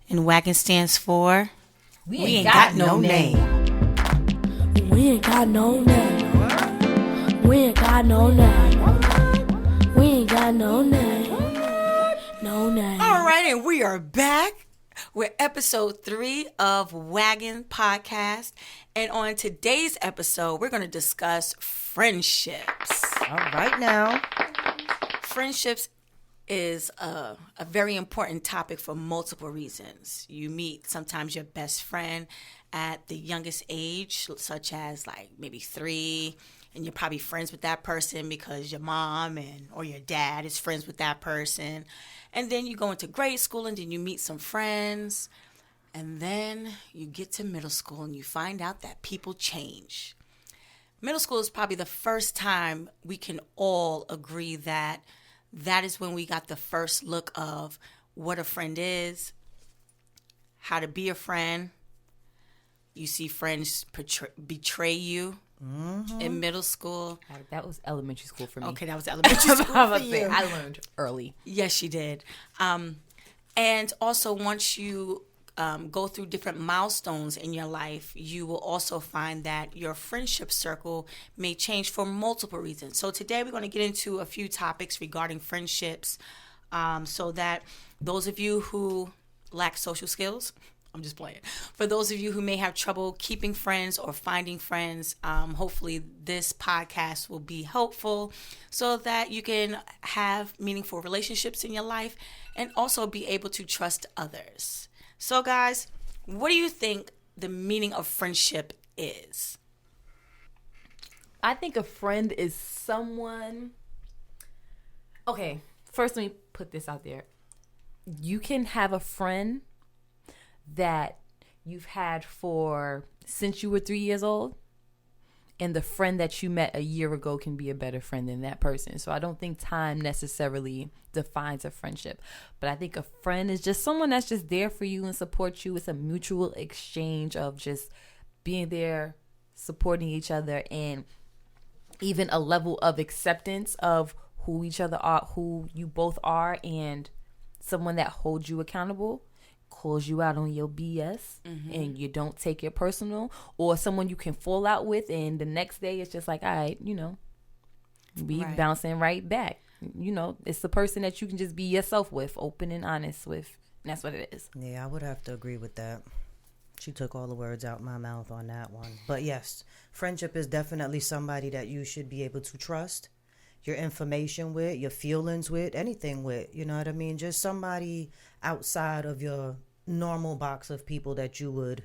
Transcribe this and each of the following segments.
And WAGNN stands for We ain't got no name. We ain't got no name. We ain't got no name. We ain't got no name. No name. All right, and we are back with episode 3 of WAGNN Podcast. And on today's episode, we're going to discuss friendships. All right now. Friendships is a very important topic for multiple reasons. You meet sometimes your best friend at the youngest age, such as like maybe 3, and you're probably friends with that person because your mom or your dad is friends with that person. And then you go into grade school and then you meet some friends. And then you get to middle school and you find out that people change. Middle school is probably the first time we can all agree that is when we got the first look of what a friend is, how to be a friend. You see friends betray you in middle school. That was elementary school for me. Okay, that was elementary school for you. I learned early. Yes, you did. And also, once you go through different milestones in your life, you will also find that your friendship circle may change for multiple reasons. So today we're going to get into a few topics regarding friendships, so that those of you who lack social skills, I'm just playing. For those of you who may have trouble keeping friends or finding friends, hopefully this podcast will be helpful so that you can have meaningful relationships in your life and also be able to trust others. So guys, what do you think the meaning of friendship is? I think a friend is someone... Okay, first let me put this out there. You can have a friend that you've had since you were 3 years old, and the friend that you met a year ago can be a better friend than that person. So I don't think time necessarily defines a friendship, but I think a friend is just someone that's just there for you and supports you. It's a mutual exchange of just being there, supporting each other, and even a level of acceptance of who each other are, who you both are, and someone that holds you accountable, calls you out on your BS, and you don't take it personal, or someone you can fall out with and the next day it's just like, all right, be right. Bouncing right back. It's the person that you can just be yourself with, open and honest with, and that's what it is. Yeah, I would have to agree with that. She took all the words out my mouth on that one. But yes, friendship is definitely somebody that you should be able to trust your information with, your feelings with, anything with, you know what I mean? Just somebody outside of your normal box of people that you would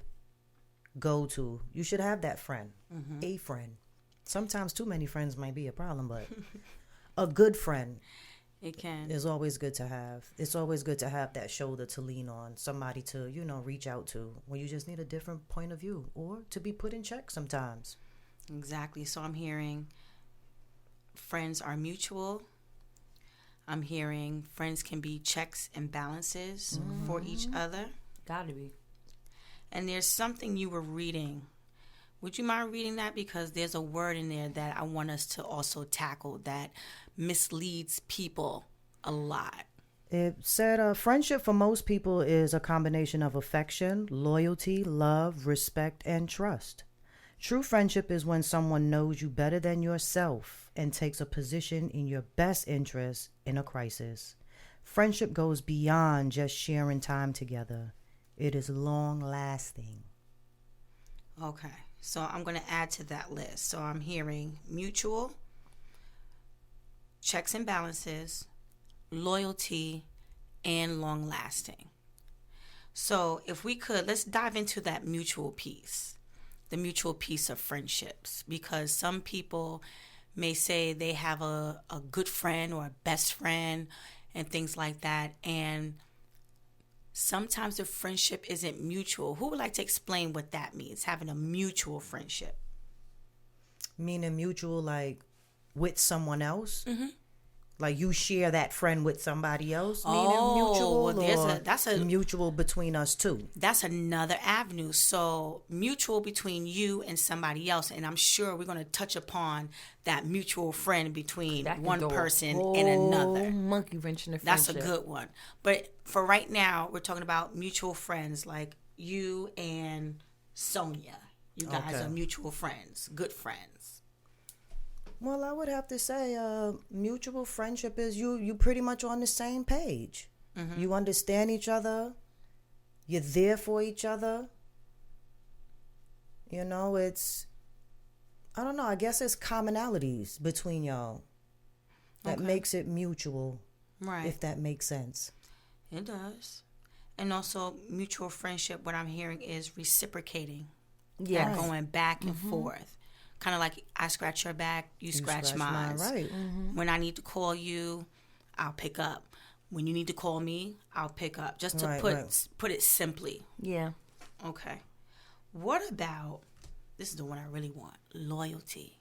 go to. You should have that friend, a friend. Sometimes too many friends might be a problem, but a good friend is always good to have. It's always good to have that shoulder to lean on, somebody to, reach out to when you just need a different point of view or to be put in check sometimes. Exactly. So I'm hearing friends are mutual. I'm hearing friends can be checks and balances for each other. Gotta be. And there's something you were reading. Would you mind reading that? Because there's a word in there that I want us to also tackle that misleads people a lot. It said friendship for most people is a combination of affection, loyalty, love, respect, and trust. True friendship is when someone knows you better than yourself and takes a position in your best interest in a crisis. Friendship goes beyond just sharing time together. It is long-lasting. Okay, so I'm going to add to that list. So I'm hearing mutual, checks and balances, loyalty, and long-lasting. So if we could, let's dive into that mutual piece. The mutual piece of friendships, because some people may say they have a good friend or a best friend and things like that, and sometimes the friendship isn't mutual. Who would like to explain what that means, having a mutual friendship? Meaning mutual like with someone else? Like you share that friend with somebody else, meaning Oh, mutual, well, that's a mutual between us two. That's another avenue. So mutual between you and somebody else, and I'm sure we're going to touch upon that mutual friend between That can one go a person whole and another. monkey wrench in the That's friendship. a good one. But for right now, we're talking about mutual friends like you and Sonia. You guys Okay. are mutual friends, good friends. Well, I would have to say, mutual friendship is you pretty much on the same page. You understand each other. You're there for each other. You know, I don't know, I guess it's commonalities between y'all that makes it mutual, Right. if that makes sense. It does. And also, mutual friendship, what I'm hearing is reciprocating. Yeah. Like going back and forth. Kind of like I scratch your back, you scratch mine. Right. When I need to call you, I'll pick up. When you need to call me, I'll pick up. Just to put it simply. Yeah. Okay. What about, this is the one I really want, loyalty.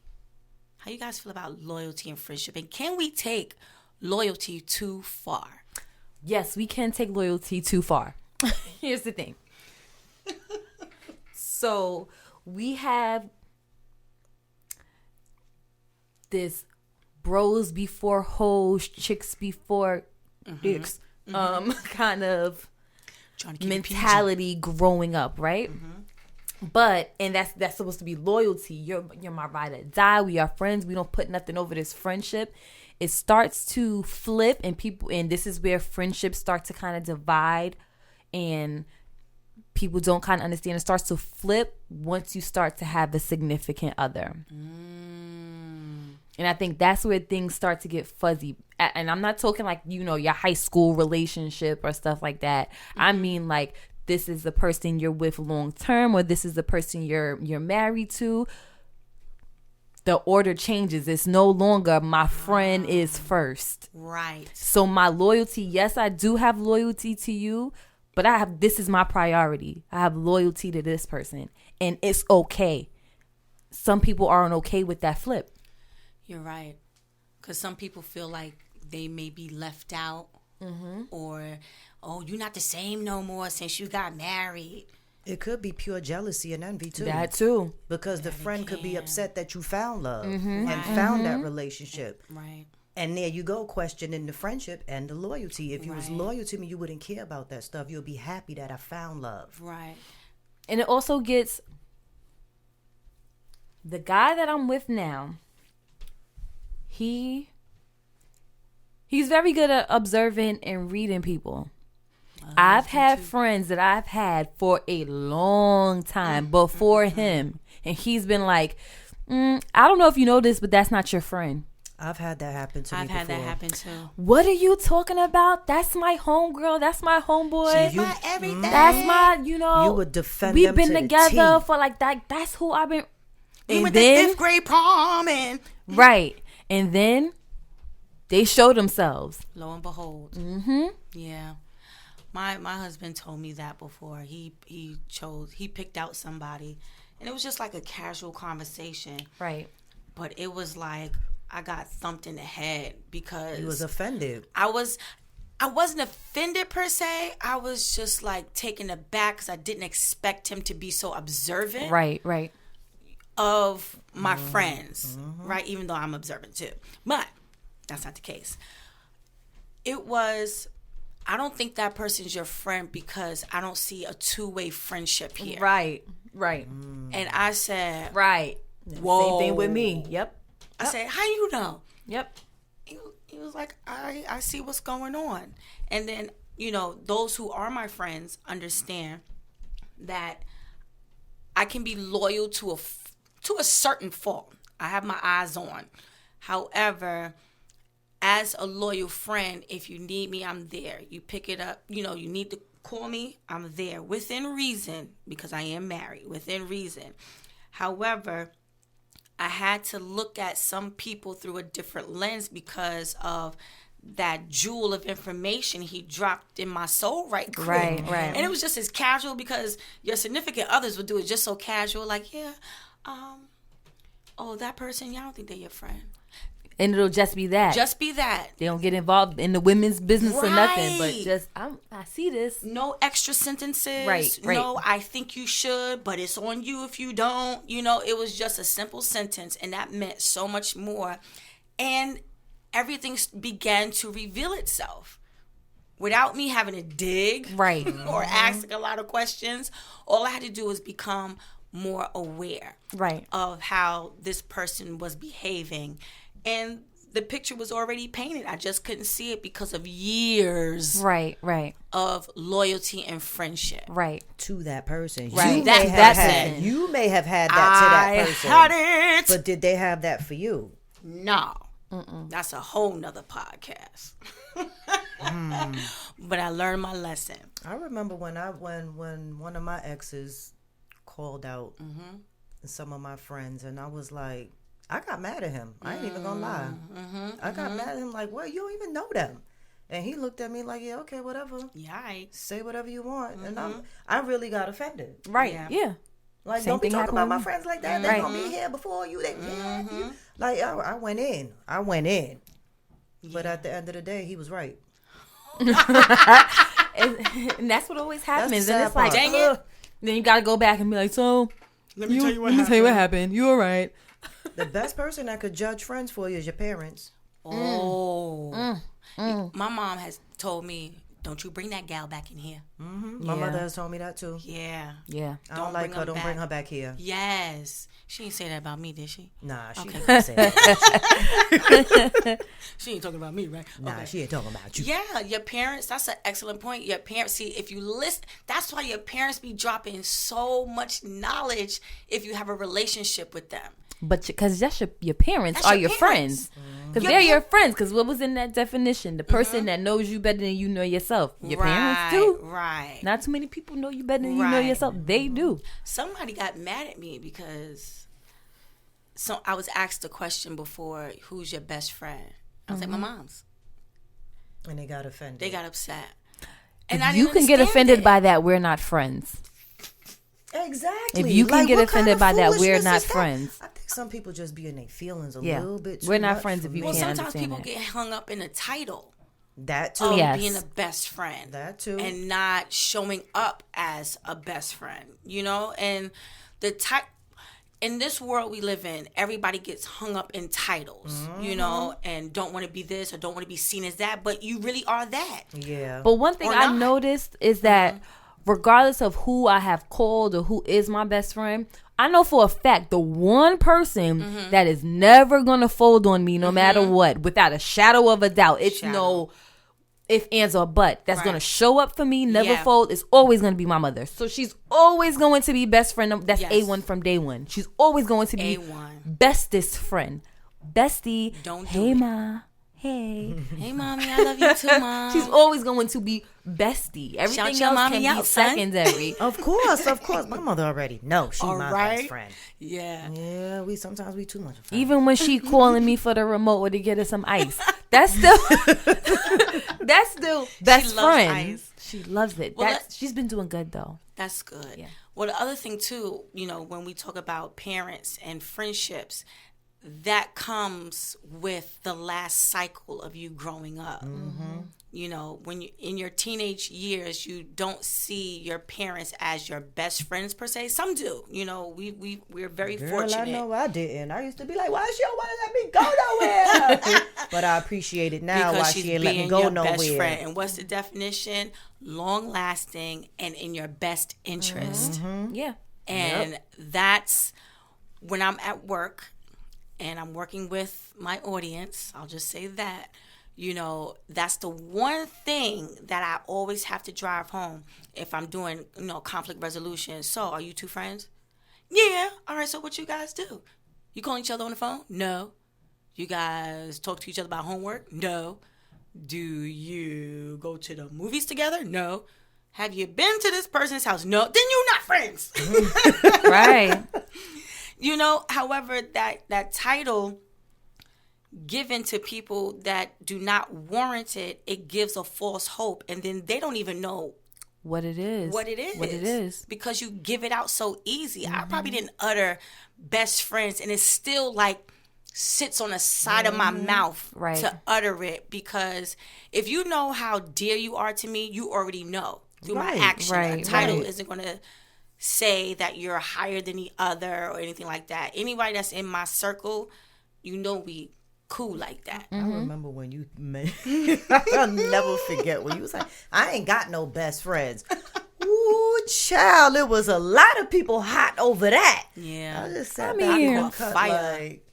How you guys feel about loyalty and friendship? And can we take loyalty too far? Yes, we can take loyalty too far. Here's the thing. So we have this bros before hoes, chicks before dicks, kind of Trying to keep it PG. mentality growing up, right? But and that's supposed to be loyalty. You're my ride or die. We are friends. We don't put nothing over this friendship. It starts to flip, and this is where friendships start to kind of divide, and people don't kind of understand. It starts to flip once you start to have a significant other. And I think that's where things start to get fuzzy. And I'm not talking like, your high school relationship or stuff like that. I mean, like, this is the person you're with long term, or this is the person you're married to. The order changes. It's no longer my friend is first. Right. So my loyalty, yes, I do have loyalty to you, but this is my priority. I have loyalty to this person, and it's okay. Some people aren't okay with that flip. You're right. Because some people feel like they may be left out, or, oh, you're not the same no more since you got married. It could be pure jealousy and envy too. That too. Because the friend could be upset that you found love Mm-hmm. and found that relationship. Right. And there you go, questioning the friendship and the loyalty. If you was Right. loyal to me, you wouldn't care about that stuff. You'll be happy that I found love. Right. And it also gets the guy that I'm with now. He's very good at observing and reading people. I've had friends that I've had for a long time before him, and he's been like, I don't know if you know this, but that's not your friend. I've had that happen to me I've had before. that happen too. What are you talking about? That's my homegirl. That's my homeboy. You- My everything. That's my, You would defend we've them been to the together T. for like that. That's who I've been. We And went to then, 5th grade prom and right. And then they show themselves. lo and behold. Yeah. My husband told me that before. He picked out somebody, and it was just like a casual conversation. Right. But it was like I got thumped in the head because He was offended. I wasn't offended per se. I was just like taken aback because I didn't expect him to be so observant Right. Right. of my friends, right? Even though I'm observant too. But that's not the case. I don't think that person's your friend because I don't see a two-way friendship here. Right. Right. And I said, Right. whoa. Same thing with me. Yep. I said, how you know? Yep. He was like, I see what's going on. And then, those who are my friends understand that I can be loyal to a certain fault. I have my eyes on. However, as a loyal friend, if you need me, I'm there. You pick it up. You need to call me. I'm there within reason because I am married, within reason. However, I had to look at some people through a different lens because of that jewel of information he dropped in my soul right quick. Right. And it was just as casual because your significant others would do it just so casual, like, yeah, oh, that person, yeah, I don't think they're your friend. And it'll just be that. Just be that. They don't get involved in the women's business or nothing, but Right. just I see this. No extra sentences. Right. No, I think you should, but it's on you if you don't. You know, it was just a simple sentence, and that meant so much more. And everything began to reveal itself without me having to dig Right. or asking a lot of questions. All I had to do was become more aware Right. of how this person was behaving, and the picture was already painted. I just couldn't see it because of years Right. of loyalty and friendship. Right. To that person. Right. You That may have person. had, you may have had that to that person. I had it. But did they have that for you? No. That's a whole nother podcast. But I learned my lesson. I remember when one of my exes called out some of my friends, and I was like, I got mad at him. I ain't even gonna lie. I got mad at him like, well, you don't even know them. And he looked at me like, yeah, okay, whatever. Yeah. Say whatever you want. And I really got offended. Right. Yeah. Yeah. Like, Same don't be thing talking happened about with my me. friends like that. They gonna be here before you. Like, I went in. But at the end of the day, he was right. And that's what always happens. the And sad it's like, part. Dang it. then you gotta go back and be like, so Let me tell you what let me tell you what happened. You all right? The best person that could judge friends for you is your parents. Oh. My mom has told me, don't you bring that gal back in here. My Yeah. mother has told me that too. Yeah. Yeah. I don't Don't like bring her. them Don't bring back. her back here. Yes. She ain't say that about me, did she? Nah, she Okay. didn't say that. She ain't talking about me, right? Nah, Okay. she ain't talking about you. Yeah, your parents, that's an excellent point. Your parents, see, if you listen, that's why your parents be dropping so much knowledge if you have a relationship with them. But because that's your parents That's are your your parents. friends. Because Your they're your friends. Because what was in that definition? The person that knows you better than you know yourself. Your parents do. Right. Not too many people know you better than you know Right. yourself. They do. Somebody got mad at me because I was asked a question before, who's your best friend? I was like, my mom's. And they got offended. They got upset. If I you didn't can get understand offended it. by that, we're not friends. Exactly. If you can Like, get what kind offended of by that, we're foolishness not is that? friends. I think some people just be in their feelings a Yeah. little bit too We're not much friends for if you me. Well, can't sometimes understand people that. get hung up in the title That too. of Yes. being a best friend. That too. And not showing up as a best friend, you know? And in this world we live in, everybody gets hung up in titles, you know, and don't want to be this or don't want to be seen as that, but you really are that. Yeah. But one thing Or I not. noticed is that regardless of who I have called or who is my best friend, I know for a fact the one person that is never going to fold on me no matter what, without a shadow of a doubt. It's no if, ands, or but. That's Right. going to show up for me, never Yeah. fold. It's always going to be my mother. So she's always going to be best friend. That's Yes. A1 from day one. She's always going to be A1. bestest friend. Bestie. Don't do Hey, it. ma. Hey. Hey, mommy, I love you too, mom. She's always going to be bestie. Everything your else mommy can be out, son. secondary. Of course. My mother already knows she's All my right. best friend. Yeah. Yeah, we sometimes we too much of friends. Even when she calling me for the remote or to get her some ice, that's still best loves friend. ice. She loves it. Well, She's been doing good though. That's good. Yeah. Well, the other thing too, you know, when we talk about parents and friendships, that comes with the last cycle of you growing up. You know, when you in your teenage years, you don't see your parents as your best friends per se. Some do. You know, we're very Girl, fortunate. I know I didn't. I used to be like, why she don't want to let me go nowhere? But I appreciate it now because why she's she ain't let me being go your nowhere. best friend. And what's the definition? Long lasting and in your best interest. Yeah. And that's when I'm at work and I'm working with my audience. I'll just say that, you know, that's the one thing that I always have to drive home if I'm doing, you know, conflict resolution. So, are you two friends? Yeah. All right. So what you guys do? You call each other on the phone? No. You guys talk to each other about homework? No. Do you go to the movies together? No. Have you been to this person's house? No. Then you're not friends. Right. You know, however, that title given to people that do not warrant it, it gives a false hope. And then they don't even know What it is. what it is. What it is. Because you give it out so easy. I probably didn't utter best friends, and it's still like sits on the side of my mouth Right. to utter it, because if you know how dear you are to me, you already know through my action. Right, A title right. isn't going to say that you're higher than the other or anything like that. Anybody that's in my circle, you know we cool like that. I remember when you I'll never forget when you was like, I ain't got no best friends. Ooh, child, it was a lot of people hot over that. Yeah. I just sat I back mean, and cut fire. like,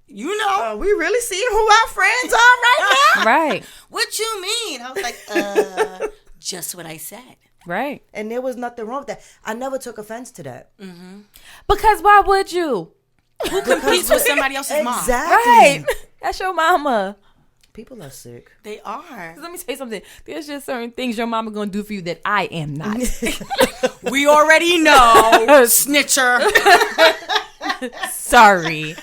You know. we really seeing who our friends are right now? Right. What you mean? I was like, just what I said. Right. And there was nothing wrong with that. I never took offense to that. Because why would you? Who competes with somebody else's mom? Exactly. Right. That's your mama. People are sick. They are. Let me tell you something. There's just certain things your mama gonna do for you that I am not. We already know, snitcher. Sorry.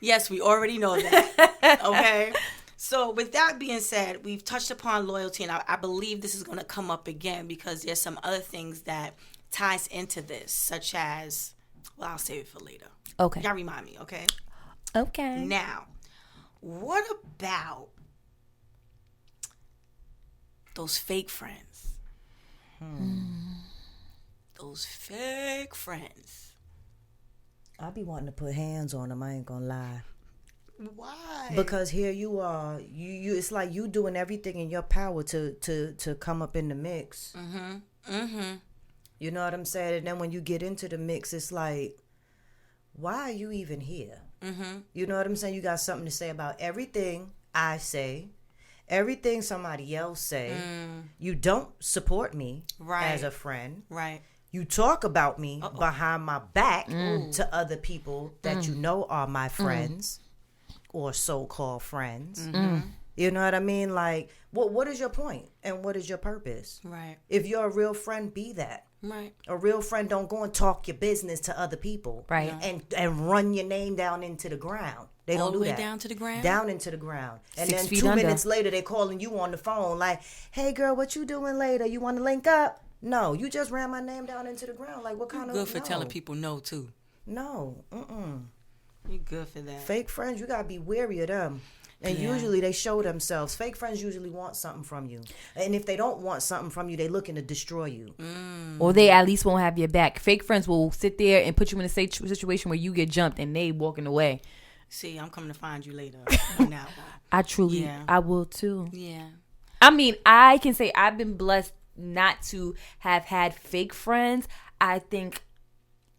Yes, we already know that. Okay. So with that being said, we've touched upon loyalty, and I believe this is going to come up again because there's some other things that ties into this, such as, well, I'll save it for later. Okay. Y'all remind me, okay? Okay. Now, what about those fake friends? Those fake friends. I be wanting to put hands on them. I ain't gonna lie. Why? Because here you are, you it's like you doing everything in your power to come up in the mix. You know what I'm saying? And then when you get into the mix, it's like, why are you even here? You know what I'm saying? You got something to say about everything I say, everything somebody else say. You don't support me as a friend. Right. You talk about me behind my back to other people that you know are my friends or so-called friends. You know what I mean? Like, what is your point and what is your purpose? Right. If you're a real friend, be that. Right. A real friend don't go and talk your business to other people. Right. And run your name down into the ground. They All don't the do way that. down to the ground? Down into the ground. And 6 then feet 2 under. minutes later, they calling you on the phone like, hey, girl, what you doing later? You want to link up? No, you just ran my name down into the ground. Like, what kind of... Good for telling people no, too. No. You're good for that. Fake friends, you got to be wary of them. And usually they show themselves. Fake friends usually want something from you. And if they don't want something from you, they looking to destroy you. Or they at least won't have your back. Fake friends will sit there and put you in a situation where you get jumped and they walking away. See, I'm coming to find you later on that one. I truly, Yeah. I will too. Yeah. I mean, I can say I've been blessed not to have had fake friends. I think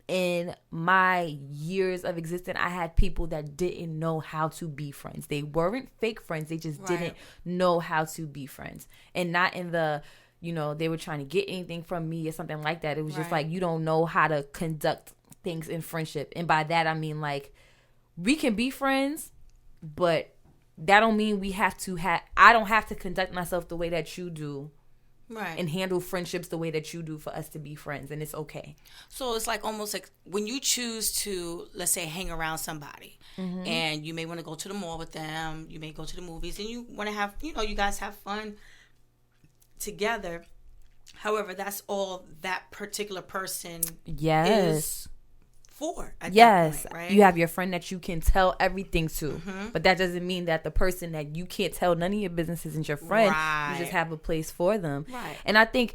in my years of existence, I had people that didn't know how to be friends. They weren't fake friends. They just didn't know how to be friends. And not in the, they were trying to get anything from me or something like that. It was just like, you don't know how to conduct things in friendship. And by that, I mean, like, we can be friends, but that don't mean I don't have to conduct myself the way that you do. Right. And handle friendships the way that you do for us to be friends, and it's okay. So it's like almost like when you choose to, let's say, hang around somebody, and you may want to go to the mall with them, you may go to the movies, and you want to have, you guys have fun together. However, that's all that particular person is for at that point, right? You have your friend that you can tell everything to, but that doesn't mean that the person that you can't tell none of your business isn't your friend. You just have a place for them, right? And I think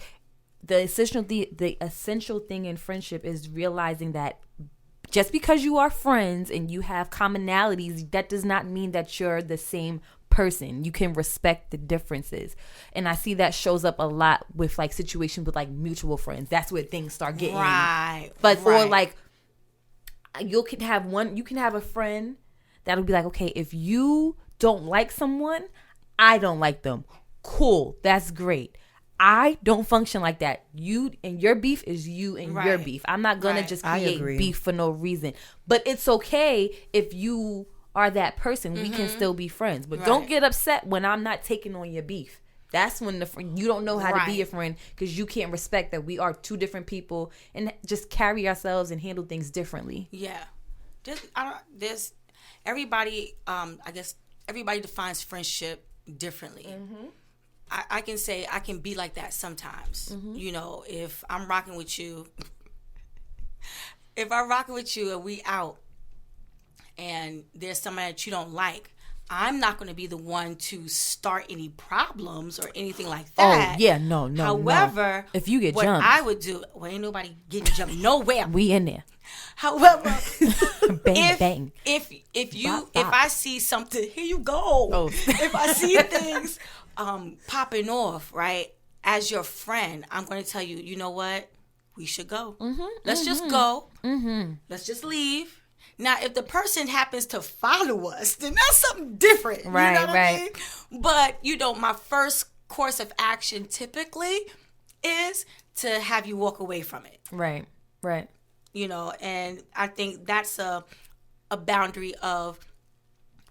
the essential thing in friendship is realizing that just because you are friends and you have commonalities, that does not mean that you're the same person. You can respect the differences, and I see that shows up a lot with like situations with like mutual friends. That's where things start getting or like. You can have a friend that'll be like, okay, if you don't like someone, I don't like them. Cool. That's great. I don't function like that. You and your beef is you and your beef. I'm not going to just create beef for no reason. But it's okay if you are that person. We can still be friends. But don't get upset when I'm not taking on your beef. That's when you don't know how to be a friend because you can't respect that we are two different people and just carry ourselves and handle things differently. Yeah. There's everybody, I guess everybody defines friendship differently. I can say I can be like that sometimes. If I'm rocking with you, and we out and there's somebody that you don't like, I'm not going to be the one to start any problems or anything like that. Oh, yeah, no. However, if you get what jumped, I would do, ain't nobody getting jumped nowhere. we in there. However, Bang, bang. if Bop, bop. if I see something, here you go. Oh. If I see things popping off, right, as your friend, I'm going to tell you, you know what? We should go. Let's just go. Let's just leave. Now, if the person happens to follow us, then that's something different. Right, you know what right. I mean? But, you know, my first course of action typically is to have you walk away from it. Right, right. You know, and I think that's a boundary of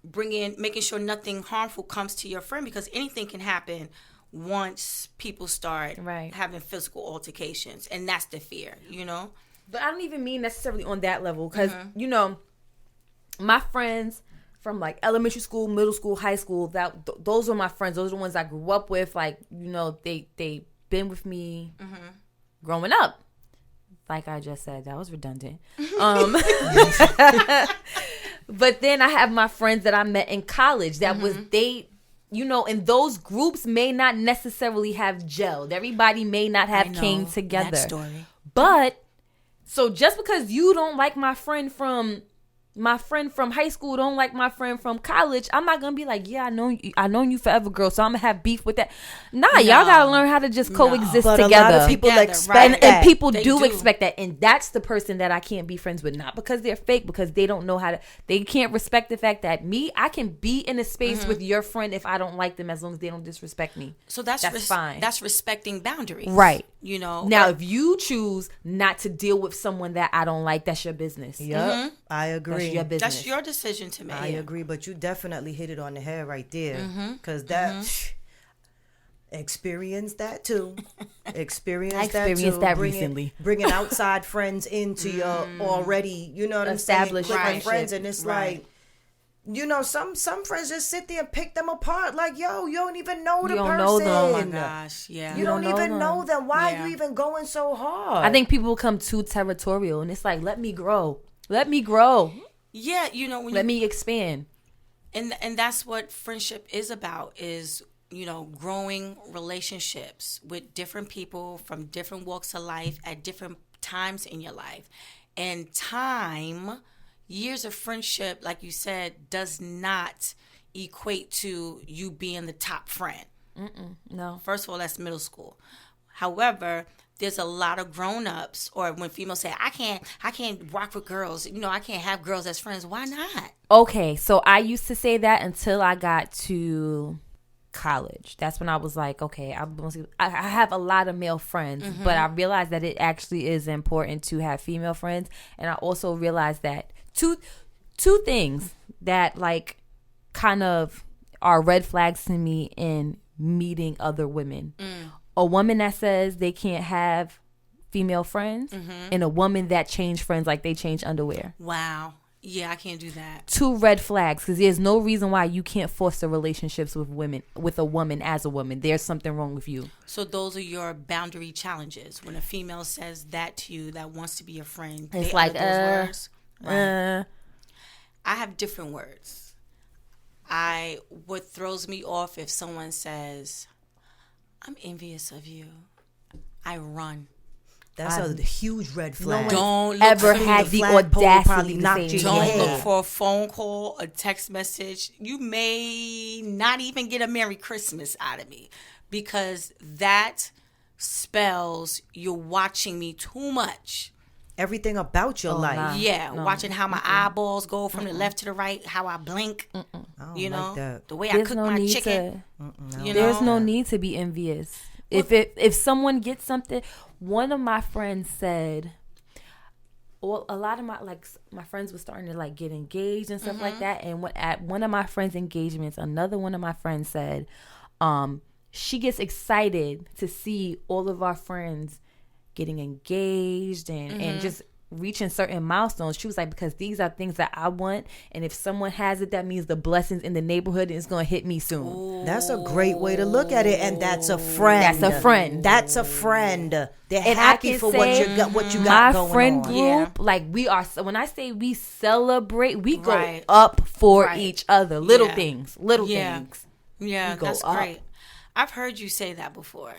making sure nothing harmful comes to your friend, because anything can happen once people start having physical altercations, and that's the fear, you know. But I don't even mean necessarily on that level, because you know, my friends from like elementary school, middle school, high school, those are my friends. Those are the ones I grew up with. Like, you know, they been with me growing up. Like I just said, that was redundant. But then I have my friends that I met in college. That was you know, and those groups may not necessarily have gelled. Everybody may not have came together. That story. But so just because you don't like my friend from high school, don't like my friend from college, I'm not gonna be like, yeah, I know you forever, girl, so I'm gonna have beef with that. Nah, y'all gotta learn how to just coexist but together. A lot of people expect that. And people They do expect that, and that's the person that I can't be friends with. Not because they're fake, because they don't know how to. They can't respect the fact that I can be in a space with your friend if I don't like them, as long as they don't disrespect me. So that's fine. That's respecting boundaries, right? You know. Now, if you choose not to deal with someone that I don't like, that's your business. Yep, I agree. That's your business. That's your decision to make. I agree, but you definitely hit it on the head right there, because that experienced that too. Experienced that recently. Bringing outside friends into your already, you know what I'm saying, Established different friendship. friends, and it's like, you know, some friends just sit there and pick them apart. Like, yo, you don't even know the don't person. know them. Oh my gosh, yeah. You don't even know them. Why Yeah. are you even going so hard? I think people become too territorial, and it's like, let me grow. Yeah, you know, when Let me expand. and that's what friendship is about, is, you know, growing relationships with different people from different walks of life at different times in your life. And years of friendship, like you said, does not equate to you being the top friend. No. First of all, that's middle school. However, there's a lot of grown-ups, or when females say, I can't rock with girls, you know, I can't have girls as friends. Why not? Okay, so I used to say that until I got to college. That's when I was like, okay, I have a lot of male friends, but I realized that it actually is important to have female friends. And I also realized that two things that like kind of are red flags to me in meeting other women. A woman that says they can't have female friends, and a woman that change friends like they change underwear. Wow. Yeah, I can't do that. 2 red flags, because there's no reason why you can't foster relationships with a woman as a woman. There's something wrong with you. So those are your boundary challenges. When a female says that to you, that wants to be a friend, It's they like, utter those words. Right. I have different words. What throws me off if someone says, I'm envious of you, I run. That's a huge red flag. Don't look Ever for had the the flagpole audacity probably to knocked say you no. Don't Yeah. look for a phone call, a text message. You may not even get a Merry Christmas out of me, because that spells you're watching me too much. Everything about your life. nah. Yeah, No. watching how my eyeballs go from the left to the right, how I blink. I don't You know, like that. the way I There's cook no my need chicken. You There's know? no need to be envious. If someone gets something, one of my friends said, well, a lot of my friends were starting to like get engaged and stuff like that. And at one of my friends' engagements, another one of my friends said, she gets excited to see all of our friends getting engaged and just reaching certain milestones. She was like, because these are things that I want, and if someone has it, that means the blessings in the neighborhood is going to hit me soon. Ooh. That's a great way to look at it, and that's a friend. That's a friend. That's a friend. They're And happy for what you got my going friend on. group, Yeah. like we are. When I say we celebrate, we go Right. up for Right. each other. Little Yeah. things. Yeah. Things. Yeah, We go that's up. great. I've heard you say that before.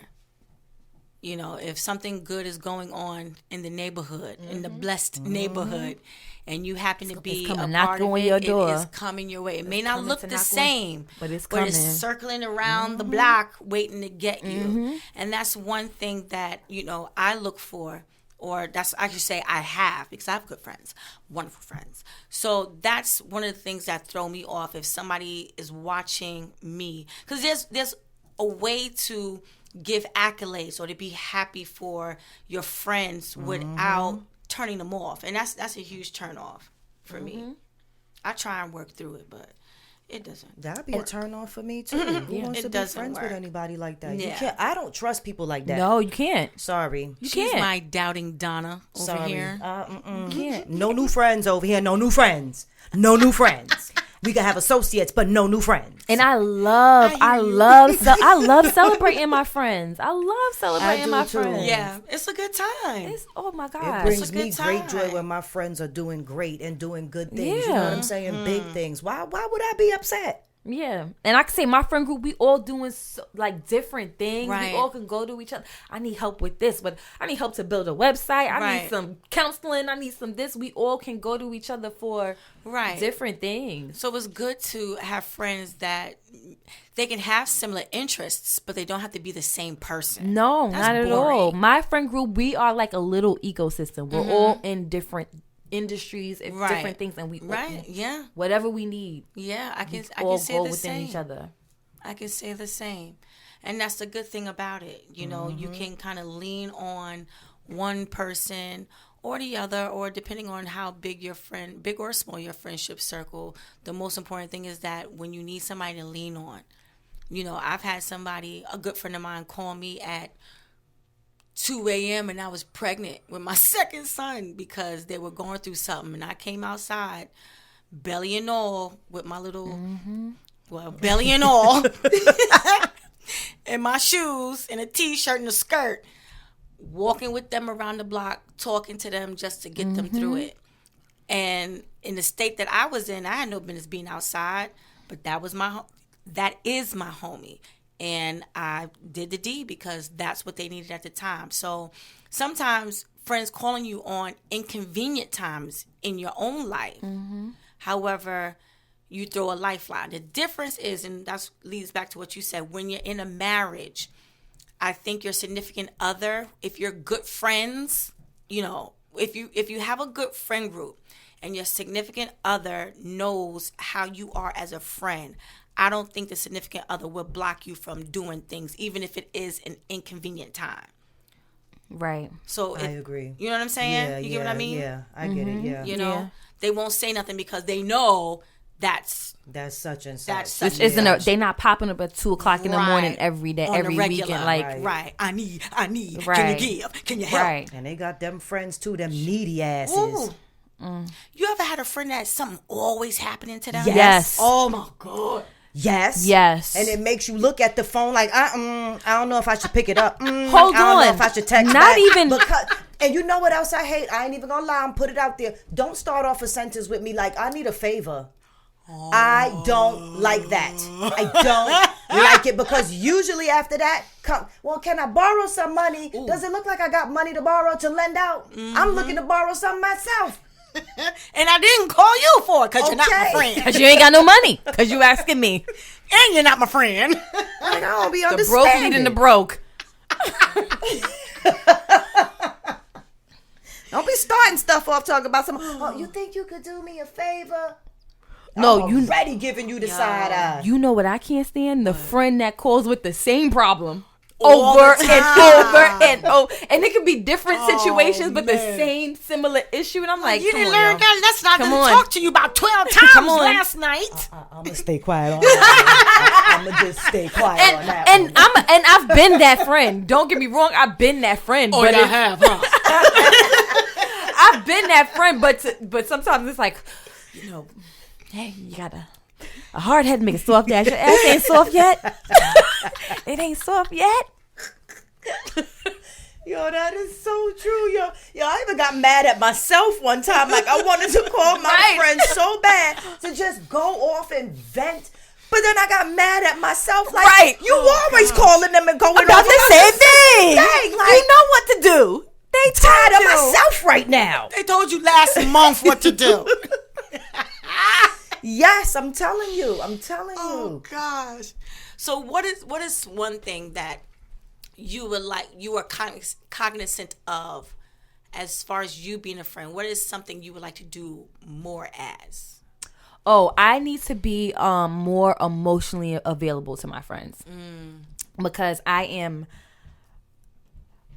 You know, if something good is going on in the neighborhood, in the blessed neighborhood, and you happen to be coming a knock part of on it, your it door. is coming your way. It may not coming look to the knock on- same, but it's but it's coming. circling around the block waiting to get you. And that's one thing that, you know, I look for, or that's, I should say I have, because I have good friends, wonderful friends. So that's one of the things that throw me off if somebody is watching me. Because there's a way to give accolades or to be happy for your friends without turning them off. And that's a huge turn off for me. I try and work through it, but it doesn't. That'd be a turn off for me too. Who wants It to be doesn't friends with work. anybody like that? You Yeah. can't. I don't trust people like that. No, you can't. Sorry. You She's can't. my doubting Donna over Sorry. here. You can't. No new friends over here. No new friends. No new friends. We can have associates, but no new friends. And I love celebrating my friends. I love celebrating do my too. friends. Yeah, it's a good time. It's, oh my It God. brings a me good great joy time. when my friends are doing great and doing good things. You know Yeah. what I'm saying? Big things. Why would I be upset? Yeah, and I can say my friend group, we all doing like different things. Right. We all can go to each other. I need help with this, but I need help to build a website. I Right. need some counseling. I need some this. We all can go to each other for Right. different things. So it's good to have friends that they can have similar interests, but they don't have to be the same person. No, That's not at all. boring. My friend group, we are like a little ecosystem. We're all in different industries and Right. different things, and we Right? Yeah. whatever we need, Yeah. I can all say go the within same. each other. I can say the same. And that's the good thing about it. You know, you can kind of lean on one person or the other, or depending on how big or small your friendship circle, the most important thing is that when you need somebody to lean on, you know, I've had a good friend of mine, call me at 2 a.m. and I was pregnant with my second son because they were going through something. And I came outside, belly and all, with my little, belly and all, and my shoes and a t-shirt and a skirt, walking with them around the block, talking to them just to get them through it. And in the state that I was in, I had no business being outside, but that is my homie. And I did the deed because that's what they needed at the time. So sometimes friends calling you on inconvenient times in your own life. However, you throw a lifeline. The difference is, and that leads back to what you said, when you're in a marriage, I think your significant other, if you're good friends, you know, if you have a good friend group and your significant other knows how you are as a friend, I don't think the significant other will block you from doing things, even if it is an inconvenient time. Right. So I agree. You know what I'm saying? Yeah, You get what I mean? Yeah, I get it. Yeah, You know, Yeah. they won't say nothing because they know that's that's such and such. That's such Which and isn't they not popping up at 2:00 in the morning Right. every day, on every the regular. weekend. Like Right. I need. Right. Can you give? Can you help? right. And they got them friends too, them needy asses. Ooh. You ever had a friend that something always happening to them? Yes. Oh my God. Yes. Yes. And it makes you look at the phone like, I don't know if I should pick it up. Hold I don't know on. if I should text Not back. even- Because, and you know what else I hate? I ain't even gonna lie and put it out there. Don't start off a sentence with me like, I need a favor. I don't like that. I don't like it because usually after that, can I borrow some money? Ooh. Does it look like I got money to borrow to lend out? I'm looking to borrow some myself. And I didn't call you for it because you're not my Okay. friend. Because you ain't got no money. Because you asking me. And you're not my friend. Like, I don't be The broke understanding. leading the broke. Don't be starting stuff off talking about some. Oh, you think you could do me a favor? No, I'm already giving you the side eye. You know what I can't stand? The friend that calls with the same problem. All Over the and time. over and over. And it could be different situations, but the same similar issue. And I'm like, You come didn't on, learn y'all. that. That's not Come going on. to talk to you about 12 times Come on. last night. I'm gonna stay quiet on that. I'm gonna just stay quiet on that. And I've been that friend. Don't get me wrong, I've been that friend. Oh, but I have, huh? I've been that friend, but sometimes it's like, hey, you got a hard head to make a soft ass. Your ass ain't soft yet. It ain't soft yet. Yo, that is so true, yo. I even got mad at myself one time. Like, I wanted to call my friend so bad to just go off and vent. But then I got mad at myself. Like, you always calling them and going about off the same thing. Like, You know what to do. They tired told of you. myself right now. They told you last month what to do. Yes, I'm telling you. Oh gosh. So what is one thing that you are cognizant of as far as you being a friend? What is something you would like to do more as? Oh, I need to be more emotionally available to my friends. Because I am,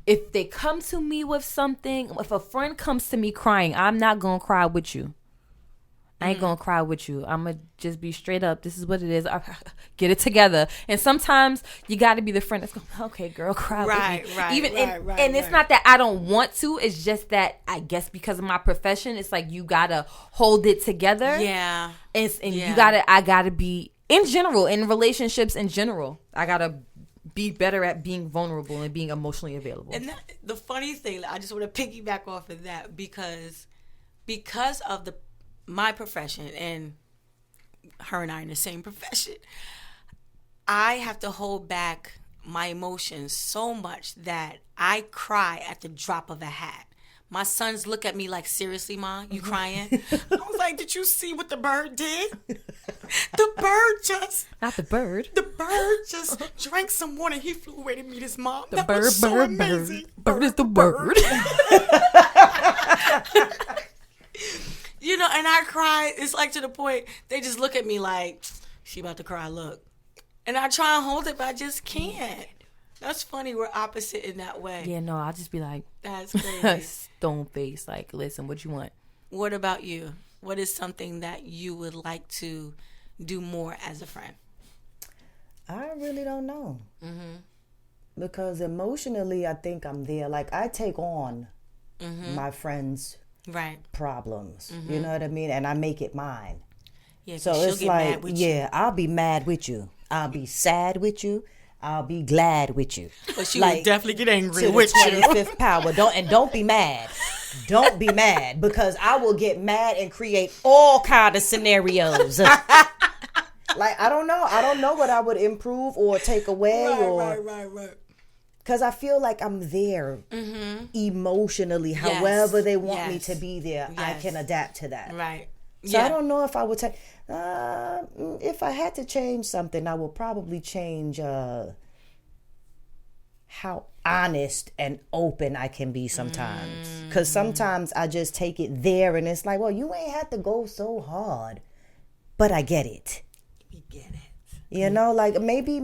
if they come to me with something, if a friend comes to me crying, I'm not going to cry with you. I ain't going to cry with you. I'm going to just be straight up. This is what it is. Get it together. And sometimes you got to be the friend that's going, okay, girl, cry with me. Right. And it's not that I don't want to. It's just that I guess because of my profession, it's like you got to hold it together. Yeah. And I got to be, in general, in relationships in general, I got to be better at being vulnerable and being emotionally available. And the funny thing, I just want to piggyback off of that because of my profession, and her and I are in the same profession, I have to hold back my emotions so much that I cry at the drop of a hat. My sons look at me like, seriously, Ma, you crying? I was like, did you see what the bird did? The bird just drank some water. He flew away to meet his mom. Bird is the word. And I cry. It's like to the point they just look at me like, she about to cry, look. And I try and hold it, but I just can't. That's funny. We're opposite in that way. Yeah, no, I'll just be like, that's crazy. Stone face. Like, listen, what you want? What about you? What is something that you would like to do more as a friend? I really don't know. Because emotionally, I think I'm there. Like, I take on my friends' problems. You know what I mean? And I make it mine. Yeah, so it's like, I'll be mad with you. I'll be sad with you. I'll be glad with you. But she would definitely get angry with you. 25th power. Don't be mad. Don't be mad, because I will get mad and create all kind of scenarios. Like, I don't know what I would improve or take away. Right. Because I feel like I'm there emotionally. However they want me to be there, I can adapt to that. Right. So I don't know if I would take... if I had to change something, I would probably change how honest and open I can be sometimes. Because sometimes I just take it there and it's like, well, you ain't had to go so hard. But I get it. You get it. You know, like maybe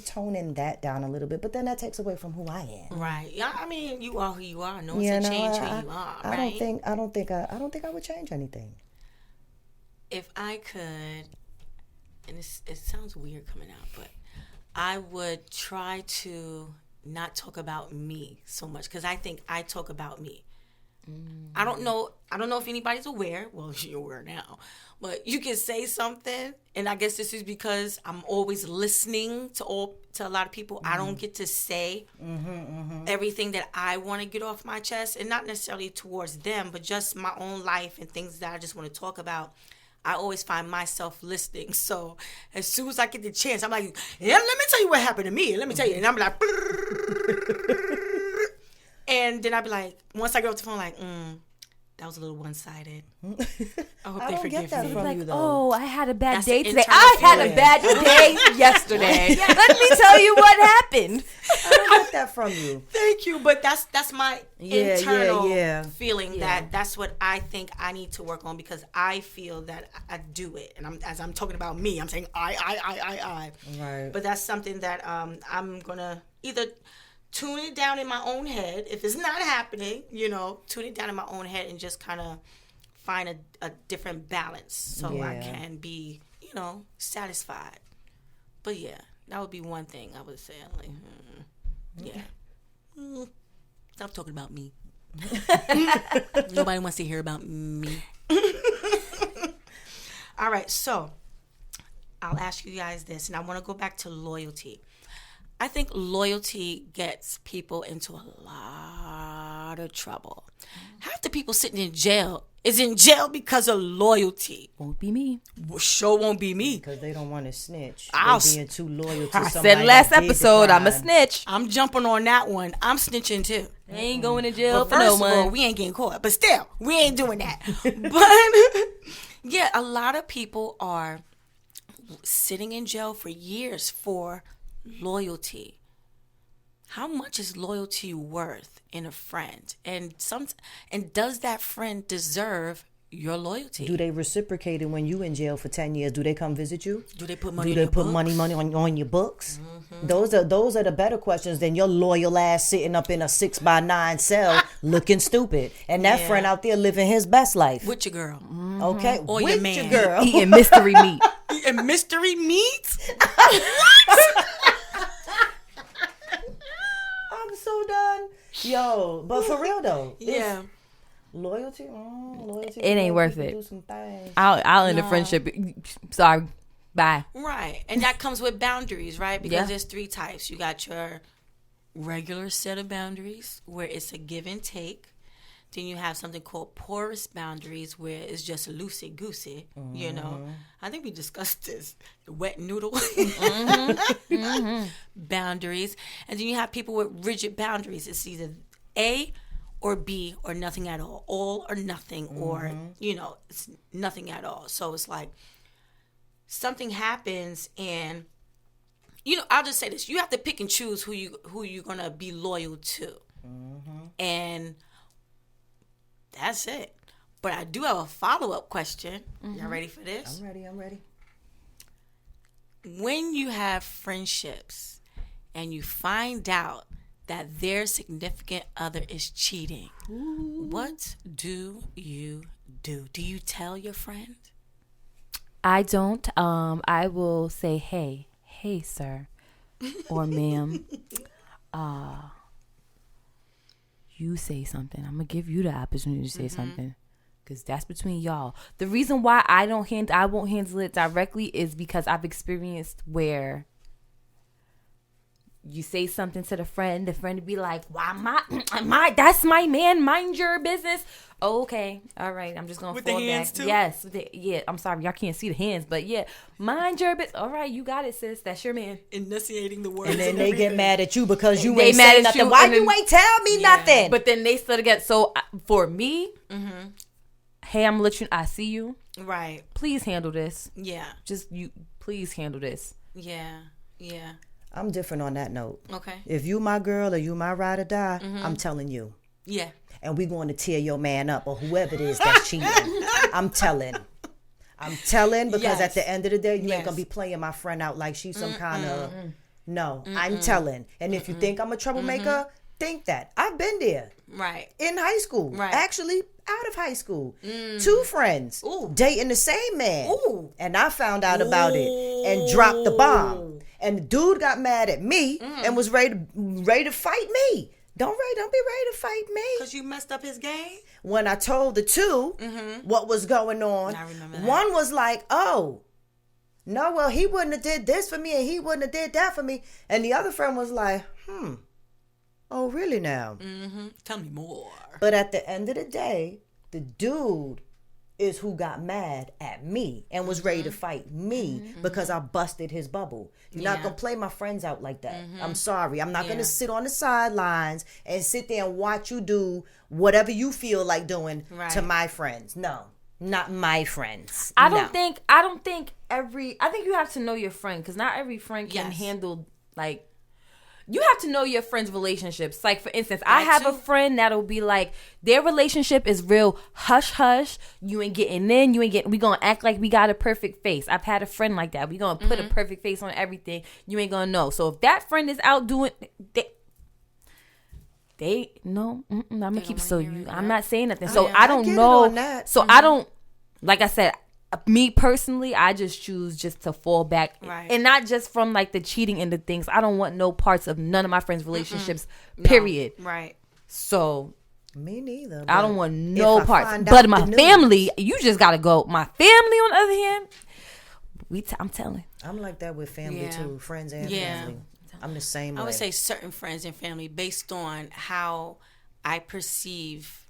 toning that down a little bit, but then that takes away from who I am. Right. Yeah. I mean, you are who you are. No one's to change who you are. Right? I don't think I would change anything. If I could, and it sounds weird coming out, but I would try to not talk about me so much, because I think I talk about me. I don't know if anybody's aware. Well, you're aware now. But you can say something, and I guess this is because I'm always listening to a lot of people. I don't get to say everything that I want to get off my chest, and not necessarily towards them, but just my own life and things that I just want to talk about. I always find myself listening. So as soon as I get the chance, I'm like, yeah, let me tell you what happened to me. Let me tell you. And I'm like, and then I'd be like, once I get off the phone, like, that was a little one-sided. I hope they forgive me. From like, you, though. oh, I had a bad That's day the today. internal I had feeling. a bad day yesterday. Let me tell you what happened. I don't get that from you. Thank you, but that's my internal feeling. Yeah. That's what I think I need to work on, because I feel that I do it, and as I'm talking about me, I'm saying I. Right. But that's something that I'm gonna either tune it down in my own head if it's not happening. Tune it down in my own head and just kind of find a different balance so I can be satisfied. But yeah, that would be one thing I would say. I'm like, stop talking about me. Nobody wants to hear about me. All right, so I'll ask you guys this, and I want to go back to loyalty. I think loyalty gets people into a lot of trouble. Half the people sitting in jail is in jail because of loyalty. Won't be me. Sure won't be me. Because they don't want to snitch. I'll They're being too loyal to I somebody said last that did the episode, I'm a crime. snitch. I'm jumping on that one. I'm snitching too. I ain't going to jail But for no first of all, one. we ain't getting caught. But still, we ain't doing that. But yeah, a lot of people are sitting in jail for years for loyalty. How much is loyalty worth in a friend? And does that friend deserve your loyalty? Do they reciprocate it when you in jail for 10 years? Do they come visit you? Do they put money Do in they your put books? money on your books? Those are the better questions than your loyal ass sitting up in a 6x9 cell looking stupid. And that Yeah. friend out there living his best life. With your girl. Okay? Or With your man. girl. Eating mystery meat. And mystery meat? I'm so done. Yo, but for real though. Yeah. Loyalty? Loyalty. It ain't worth people it. Do some things. I'll end a friendship. Sorry. Bye. Right. And that comes with boundaries, right? Because Yeah. there's three types. You got your regular set of boundaries where it's a give and take. Then you have something called porous boundaries where it's just loosey-goosey, you know. I think we discussed this. The wet noodle boundaries. And then you have people with rigid boundaries. It's either A or B or nothing at all or nothing, or, you know, it's nothing at all. So it's like something happens and, you know, I'll just say this. You have to pick and choose who you're going to be loyal to. And that's it. But I do have a follow-up question. Y'all ready for this? I'm ready. When you have friendships and you find out that their significant other is cheating, what do you do? Do you tell your friend? I don't. I will say, hey, sir, or ma'am. You say something. I'm gonna give you the opportunity to say something, because that's between y'all. The reason why I won't handle it directly is because I've experienced where you say something to the friend would be like, "Why my that's my man. Mind your business." Oh, okay, all right. I'm just gonna With fall the hands, back. too? Yes, yeah. I'm sorry, y'all can't see the hands, but yeah, mind your business. All right, you got it, sis. That's your man. Enunciating the words. And then they get mad at you because you They ain't mad saying at nothing. you, Why and you then- ain't tell me nothing? But then they still together. So for me, hey, I'm gonna let you. I see you. Right. Please handle this. Yeah. Just you. Please handle this. Yeah. Yeah. I'm different on that note. Okay. If you my girl or you my ride or die, I'm telling you. Yeah. And we going to tear your man up or whoever it is that's cheating. I'm telling because Yes. at the end of the day, you Yes. ain't going to be playing my friend out like she's some kind of... No, I'm telling. And if you think I'm a troublemaker, think that. I've been there. Right. In high school. Right. Actually, out of high school. 2 friends Ooh. dating the same man. Ooh. And I found out about it and dropped the bomb. And the dude got mad at me and was ready to fight me. Don't be ready to fight me. Because you messed up his game? When I told the two what was going on, I remember that. one was like, "Oh, no, well, he wouldn't have did this for me and he wouldn't have did that for me." And the other friend was like, "Oh, really now?" Tell me more. But at the end of the day, the dude is who got mad at me and was ready to fight me because I busted his bubble. You're not Yeah. going to play my friends out like that. I'm sorry. I'm not going Yeah. to sit on the sidelines and sit there and watch you do whatever you feel like doing Right. to my friends. No, not my friends. I No. don't think I think you have to know your friend, because not every friend can Yes. handle, like, you have to know your friends' relationships. Like, for instance, I have a too. friend that'll be like, their relationship is real hush hush. You ain't getting in. We gonna act like we got a perfect face. I've had a friend like that. We gonna put a perfect face on everything. You ain't gonna know. So if that friend is out doing, they no. I'm gonna keep. So you, I'm not saying nothing. So yeah. I I don't get it know. on that. So I don't. Like I said, me personally, I just choose just to fall back, Right. and not just from like the cheating end of things. I don't want no parts of none of my friends' relationships. Period. Right. So Me neither. I don't want no if I parts. find But out my the news- family, you just gotta go. My family, on the other hand, I'm telling. I'm like that with family Yeah. too, friends and Yeah. family. I'm the same way. I would say certain friends and family based on how I perceive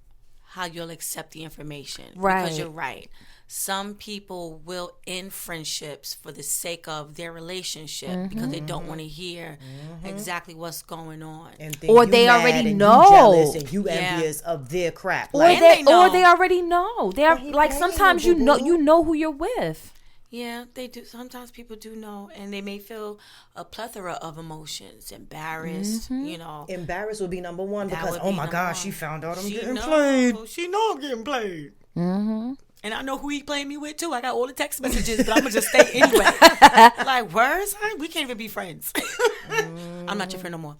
how you'll accept the information. Right. Because you're right. Some people will end friendships for the sake of their relationship because they don't want to hear exactly what's going on. And think Or you they mad already and you know. jealous and you Yeah. envious of their crap. Or Like, they know. or they already know. They're he like playing, sometimes boo-boo. you know who you're with. Yeah, they do. Sometimes people do know, and they may feel a plethora of emotions, embarrassed, embarrassed would be number one That because would oh be my number gosh, one. she found out I'm She getting know. played. She know I'm getting played. Mm-hmm. And I know who he playing me with too. I got all the text messages, but I'm gonna just stay anyway. Like words, we can't even be friends. I'm not your friend no more.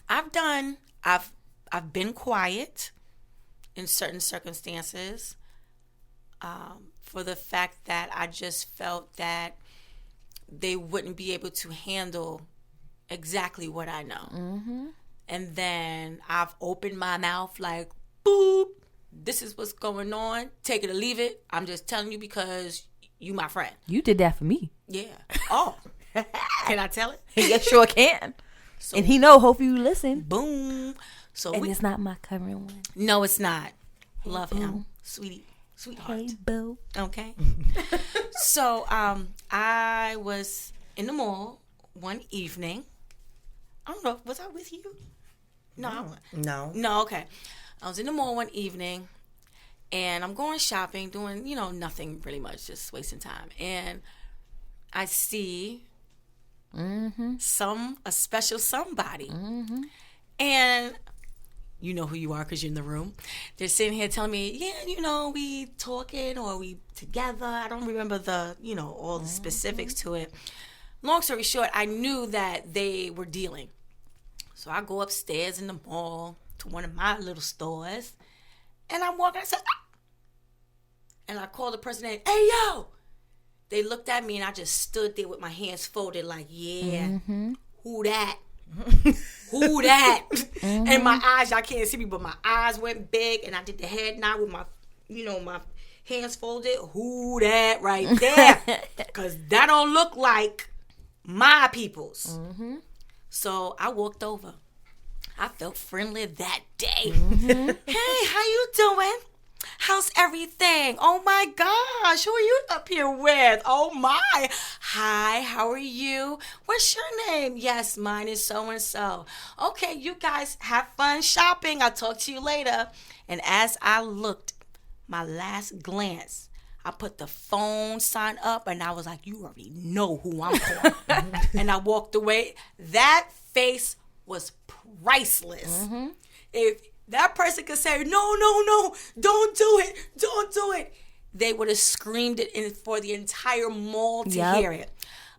I've been quiet in certain circumstances, for the fact that I just felt that they wouldn't be able to handle exactly what I know. Mm-hmm. And then I've opened my mouth like, boop, this is what's going on. Take it or leave it. I'm just telling you because you my friend. You did that for me. Yeah. Oh. Can I tell it? Yes, sure can. So, And he know. Hopefully you listen. boom. So And it's not my current one. no, it's not. Love him. Sweetheart. Hey, boo. Okay. So I was in the mall one evening. I don't know. Was I with you? No. No, okay. I was in the mall one evening, and I'm going shopping, doing, nothing really much, just wasting time. And I see a special somebody. And you know who you are because you're in the room. They're sitting here telling me, yeah, we talking or we together. I don't remember the, all the specifics to it. Long story short, I knew that they were dealing. So I go upstairs in the mall to one of my little stores, and I'm walking. I said, ah! And I called the person name. Hey, yo! They looked at me, and I just stood there with my hands folded, like, yeah, who that? Who that? And my eyes, y'all can't see me, but my eyes went big, and I did the head nod with my, my hands folded. Who that right there? Because that don't look like my people's. So I walked over. I felt friendly that day. Hey, how you doing? How's everything? Oh my gosh, who are you up here with? Oh my. Hi, how are you? What's your name? Yes, mine is so-and-so. Okay, you guys have fun shopping. I'll talk to you later. And as I looked, my last glance, I put the phone sign up and I was like, you already know who I'm calling. And I walked away. That face was priceless. If that person could say, no, don't do it, they would have screamed it in for the entire mall to hear it.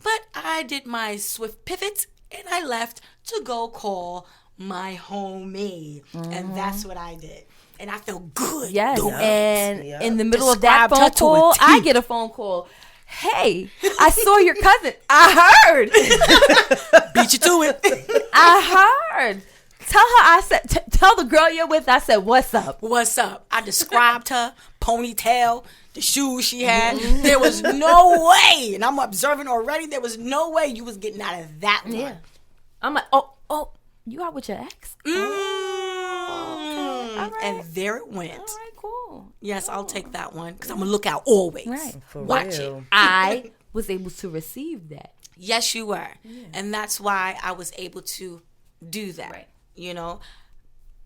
But I did my swift pivot and I left to go call my homie. And that's what I did. And I felt good. Yes. doing it. And in the middle of that Described phone her to a call, T. I get a phone call. Hey, I saw your cousin. I heard. Beat you to it. I heard. Tell her I said, tell the girl you're with, I said, what's up? What's up? I described her, ponytail, the shoes she had. There was no way, and I'm observing already, there was no way you was getting out of that one. Yeah. I'm like, oh, you out with your ex? All right. And there it went. All right, cool. Yes, I'll take that one because I'm going to look out always. Right. For Watch real. it. I was able to receive that. Yes, you were. Yeah. And that's why I was able to do that. Right.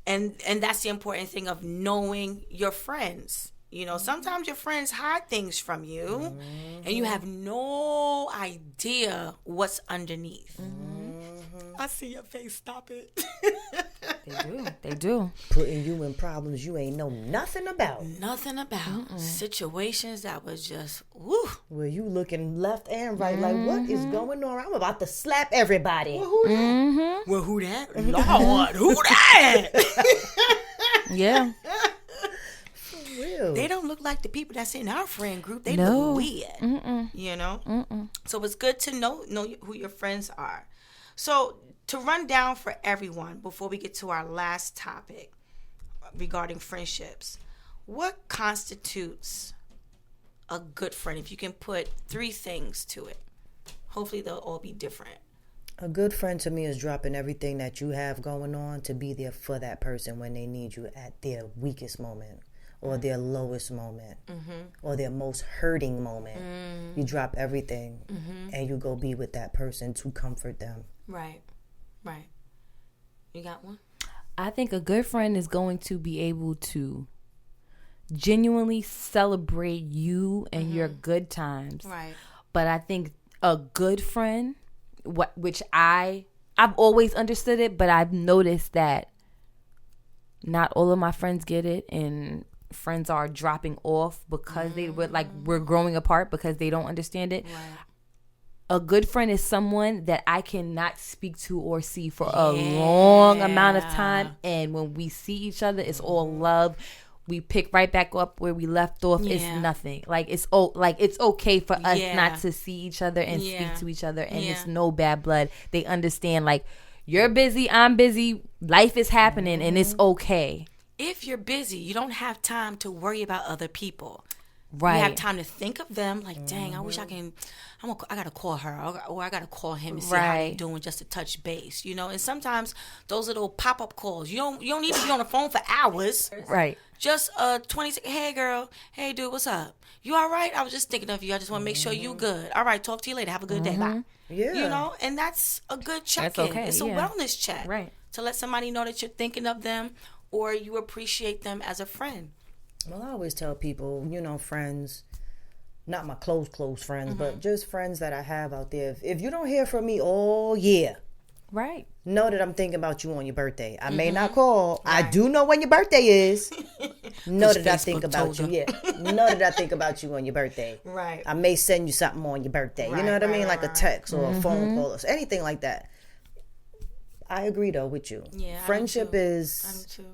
And that's the important thing of knowing your friends. Sometimes your friends hide things from you and you have no idea what's underneath. I see your face. Stop it. They do. Putting you in problems you ain't know nothing about. Nothing about situations that was just, woo. Where you looking left and right like, what is going on? I'm about to slap everybody. Well, who that? Well, who that? Lord, who that? Yeah. Real. They don't look like the people that's in our friend group. They look weird. So it's good to know who your friends are. So to run down for everyone before we get to our last topic regarding friendships, what constitutes a good friend? If you can put 3 things to it, hopefully they'll all be different. A good friend to me is dropping everything that you have going on to be there for that person when they need you at their weakest moment or their lowest moment or their most hurting moment. You drop everything and you go be with that person to comfort them. Right. You got one? I think a good friend is going to be able to genuinely celebrate you and your good times. Right. But I think a good friend, which I've always understood it, but I've noticed that not all of my friends get it, and friends are dropping off because we're growing apart because they don't understand it. Right. A good friend is someone that I cannot speak to or see for a long amount of time, and when we see each other, it's all love. We pick right back up where we left off. It's nothing. Like it's okay for us not to see each other and speak to each other, and it's no bad blood. They understand, like, you're busy, I'm busy, life is happening, and it's okay. If you're busy, you don't have time to worry about other people. Right. You have time to think of them. Like, dang, I wish I can. I gotta call her, or I gotta call him and see how they're doing, just to touch base. You know. And sometimes those little pop up calls, you don't need to be on the phone for hours. Right. Just 20 seconds. Hey, girl. Hey, dude. What's up? You all right? I was just thinking of you. I just want to make sure you good. All right. Talk to you later. Have a good day. Bye. Yeah. You know. And that's a good check-in. That's okay. It's a wellness check. Right. To let somebody know that you're thinking of them or you appreciate them as a friend. Well, I always tell people, friends, not my close friends, but just friends that I have out there. If you don't hear from me all year, Right. know that I'm thinking about you on your birthday. I may not call. Right. I do know when your birthday is. Know that I think about you. Yeah. Know that I think about you on your birthday. Right. I may send you something on your birthday. Right, you know what I mean? Like right. a text or a phone call or anything like that. I agree, though, with you. Yeah. Friendship is... I do too.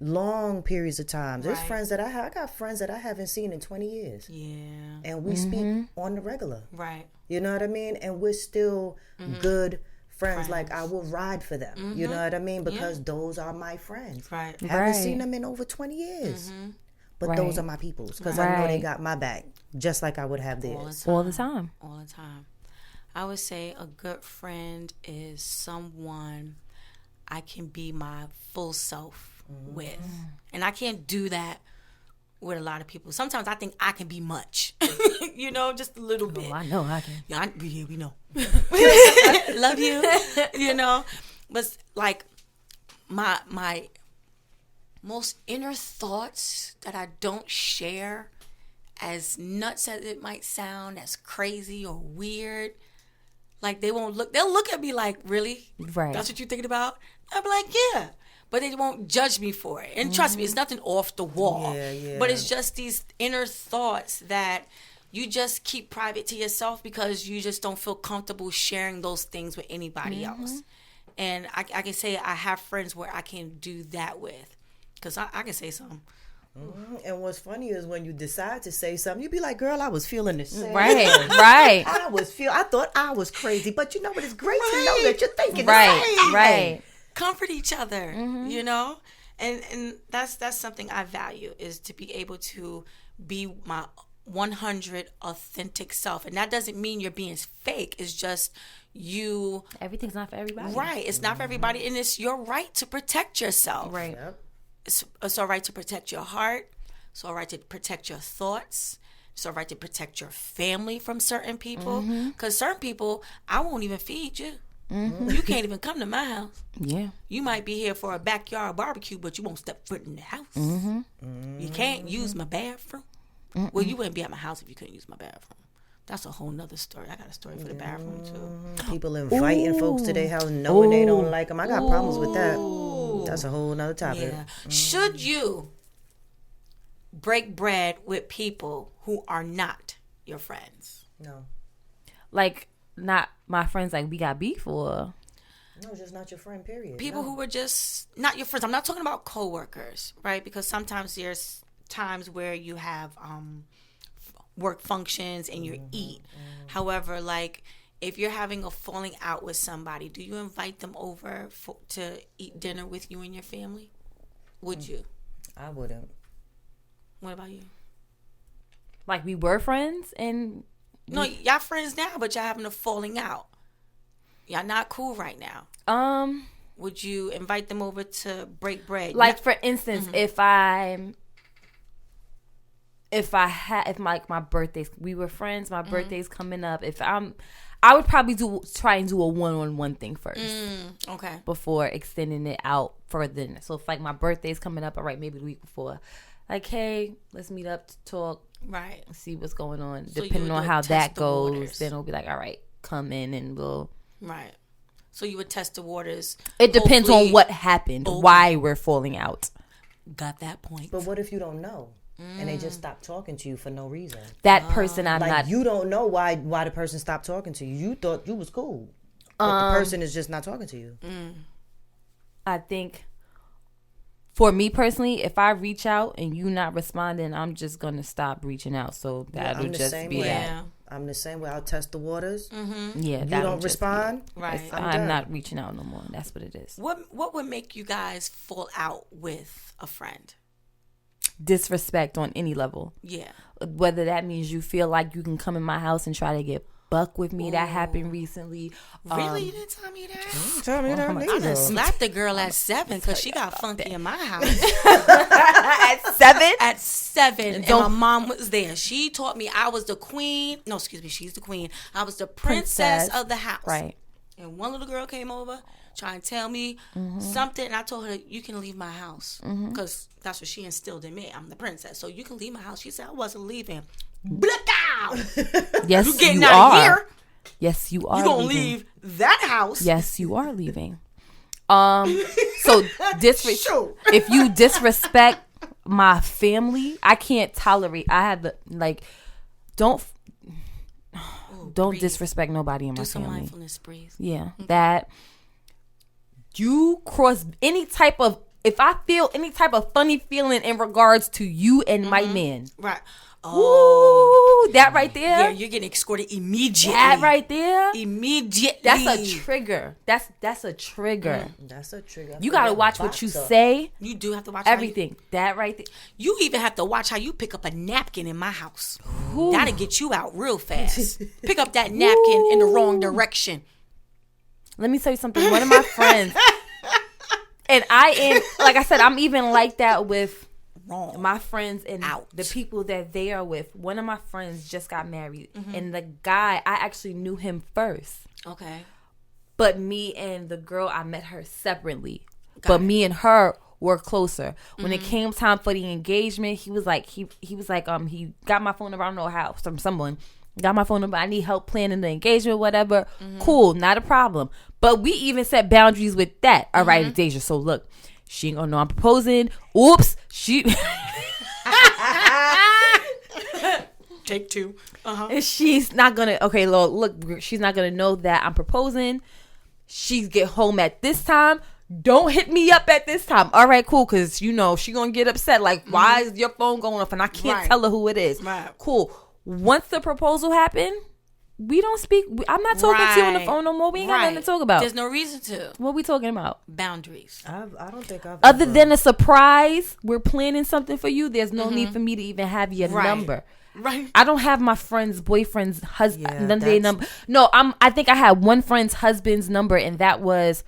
Long periods of time. There's friends that I got friends that I haven't seen in 20 years. Yeah. And we speak on the regular. Right. You know what I mean? And we're still good friends. Like, I will ride for them. You know what I mean? Because those are my friends. Right. Haven't seen them in over 20 years. But those are my peoples. Because I know they got my back. Just like I would have theirs. All the time. All the time. I would say a good friend is someone I can be my full self with. And I can't do that with a lot of people. Sometimes I think I can be much. Just a little bit. I know I can. Yeah, we know. Love you. But like my most inner thoughts that I don't share, as nuts as it might sound, as crazy or weird, like they'll look at me like, really? Right. That's what you're thinking about? I'll be like, yeah. But they won't judge me for it. And trust me, it's nothing off the wall. Yeah. But it's just these inner thoughts that you just keep private to yourself because you just don't feel comfortable sharing those things with anybody else. And I can say I have friends where I can do that with. Because I can say something. And what's funny is when you decide to say something, you be like, girl, I was feeling the same. Right. I thought I was crazy. But you know what? It's great to know that you're thinking the same. Right. Comfort each other, and that's something I value, is to be able to be my 100 authentic self. And that doesn't mean you're being fake. It's just you. Everything's not for everybody. Right. It's not for everybody. And it's your right to protect yourself. Right. Yep. It's all right to protect your heart. It's all right to protect your thoughts. It's all right to protect your family from certain people. Because certain people, I won't even feed you. You can't even come to my house. Yeah. You might be here for a backyard barbecue, but you won't step foot in the house. You can't use my bathroom. Well, you wouldn't be at my house if you couldn't use my bathroom. That's a whole nother story. I got a story for the bathroom, too. People inviting folks to their house knowing they don't like them. I got problems with that. That's a whole nother topic. Yeah. Should you break bread with people who are not your friends? No. Like, not my friends, like we got beef, or No, just not your friend, period. People who were just not your friends. I'm not talking about coworkers, right? Because sometimes there's times where you have work functions and you eat. However, like, if you're having a falling out with somebody, do you invite them over to eat dinner with you and your family? Would you? I wouldn't. What about you? Like we were friends and No, y'all friends now, but y'all having a falling out. Y'all not cool right now. Would you invite them over to break bread? Like for instance, if my birthdays, we were friends, my birthday's coming up. I would probably try and do a one-on-one thing first. Okay. Before extending it out further. So if like my birthday's coming up, all right, maybe the week before, like, hey, let's meet up to talk. Right. See what's going on. So depending on how that goes, waters. then it'll be like, all right, come in and we'll. Right. So you would test the waters. It depends on what happened, why we're falling out. Got that point. But what if you don't know? And they just stop talking to you for no reason. That person, I'm like, not. You don't know why the person stopped talking to you. You thought you was cool, but the person is just not talking to you. I think, for me personally, if I reach out and you not responding, I'm just gonna stop reaching out. So that'll just be that. Yeah. I'm the same way. I'll test the waters. Yeah, You don't respond. Right. I'm not reaching out no more. That's what it is. What would make you guys fall out with a friend? Disrespect on any level. Yeah. Whether that means you feel like you can come in my house and try to get buck with me. That happened recently. Really? You didn't tell me that? Tell me that I neither. done slapped the girl at 7 because she got funky in my house. At 7? At 7. And my mom was there. She taught me I was the queen. No, excuse me. She's the queen. I was the princess of the house. Right. And one little girl came over trying to tell me something. And I told her, you can leave my house. Because that's what she instilled in me. I'm the princess. So you can leave my house. She said, I wasn't leaving. Black out. Yes, You getting you out are. of here. Yes, you are. You gonna leaving. leave that house. Yes, you are leaving. So Sure. if you disrespect my family, I can't tolerate. I have the don't breathe. disrespect nobody in my Do some family. mindfulness, breathe. Yeah, that you cross any type of. If I feel any type of funny feeling in regards to you and my man, Right. ooh, that right there. Yeah, you're getting escorted immediately. That right there. Immediately. That's a trigger. That's a trigger. That's a trigger. You gotta watch what you say. You do have to watch Everything. That right there. You even have to watch how you pick up a napkin in my house. That'll get you out real fast. Pick up that napkin in the wrong direction. Let me tell you something. One of my friends, and like I said, I'm even like that with my friends and the people that they are with. One of my friends just got married, and the guy, I actually knew him first. Okay. But me and the girl, I met her separately. But me and her were closer. When it came time for the engagement, he was like, he got my phone number. I don't know how, from someone. Got my phone number. I need help planning the engagement, whatever. Cool, not a problem. But we even set boundaries with that. All right, Deja. So look, she ain't gonna know I'm proposing. Oops, she. Take 2. And she's not gonna. Okay, look, she's not gonna know that I'm proposing. She's get home at this time. Don't hit me up at this time. All right, cool, because she gonna get upset. Like, why is your phone going off? And I can't tell her who it is. Right. Cool. Once the proposal happened, we don't speak. I'm not talking to you on the phone no more. We ain't got nothing to talk about. There's no reason to. What we talking about? Boundaries. I don't think I've Other than a surprise, we're planning something for you. There's no need for me to even have your number. Right. I don't have my friend's boyfriend's husband. Yeah, None of their number. No, I think I had one friend's husband's number, and that was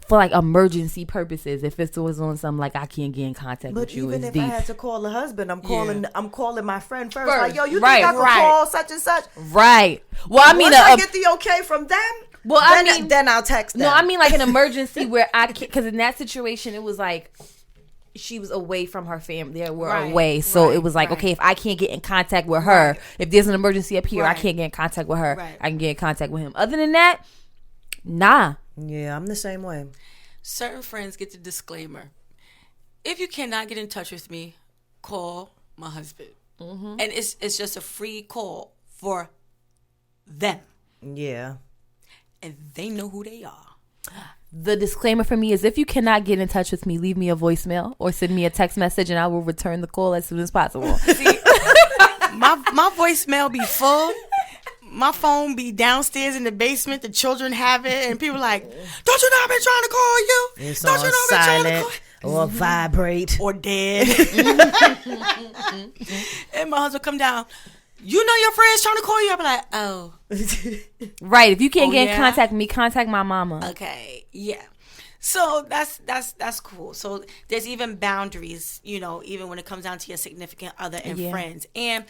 for like emergency purposes. If it was on something like I can't get in contact with you, even it's if deep. I had to call the husband, I'm calling my friend first. Like, yo, you Right, think I could right. call such and such? Right. Well, I mean, Once I get the okay from them, well, I mean, then I'll text them. no, I mean like an emergency where I can't, because in that situation it was like she was away from her family. They were away, so it was like, okay, if I can't get in contact with her, if there's an emergency up here, I can't get in contact with her. I can get in contact with him. Other than that, nah. Yeah, I'm the same way. Certain friends get the disclaimer. If you cannot get in touch with me, call my husband. And it's just a free call for them. Yeah. And they know who they are. The disclaimer for me is if you cannot get in touch with me, leave me a voicemail or send me a text message and I will return the call as soon as possible. See, my voicemail be full. my phone be downstairs in the basement. The children have it, and people like, "Don't you know I've been trying to call you? It's Don't on you know I've been trying to silent call or vibrate. or dead?" And my husband come down. You know your friend's trying to call you. I be like, "Oh, Right. If you can't get in yeah? contact with me, contact my mama. okay, yeah." So that's cool. So there's even boundaries, even when it comes down to your significant other and Yeah. friends. And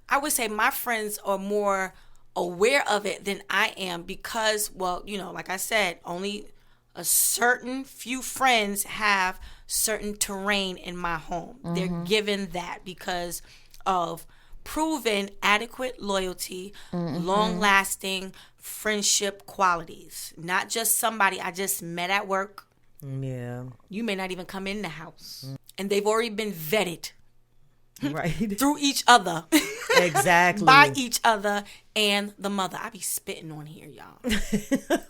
I would say my friends are more aware of it than I am because, well, like I said, only a certain few friends have certain terrain in my home. They're given that because of proven adequate loyalty, long-lasting friendship qualities. Not just somebody I just met at work. Yeah. You may not even come in the house. And they've already been vetted Right. through each other. Exactly. By each other and the mother. I be spitting on here, y'all.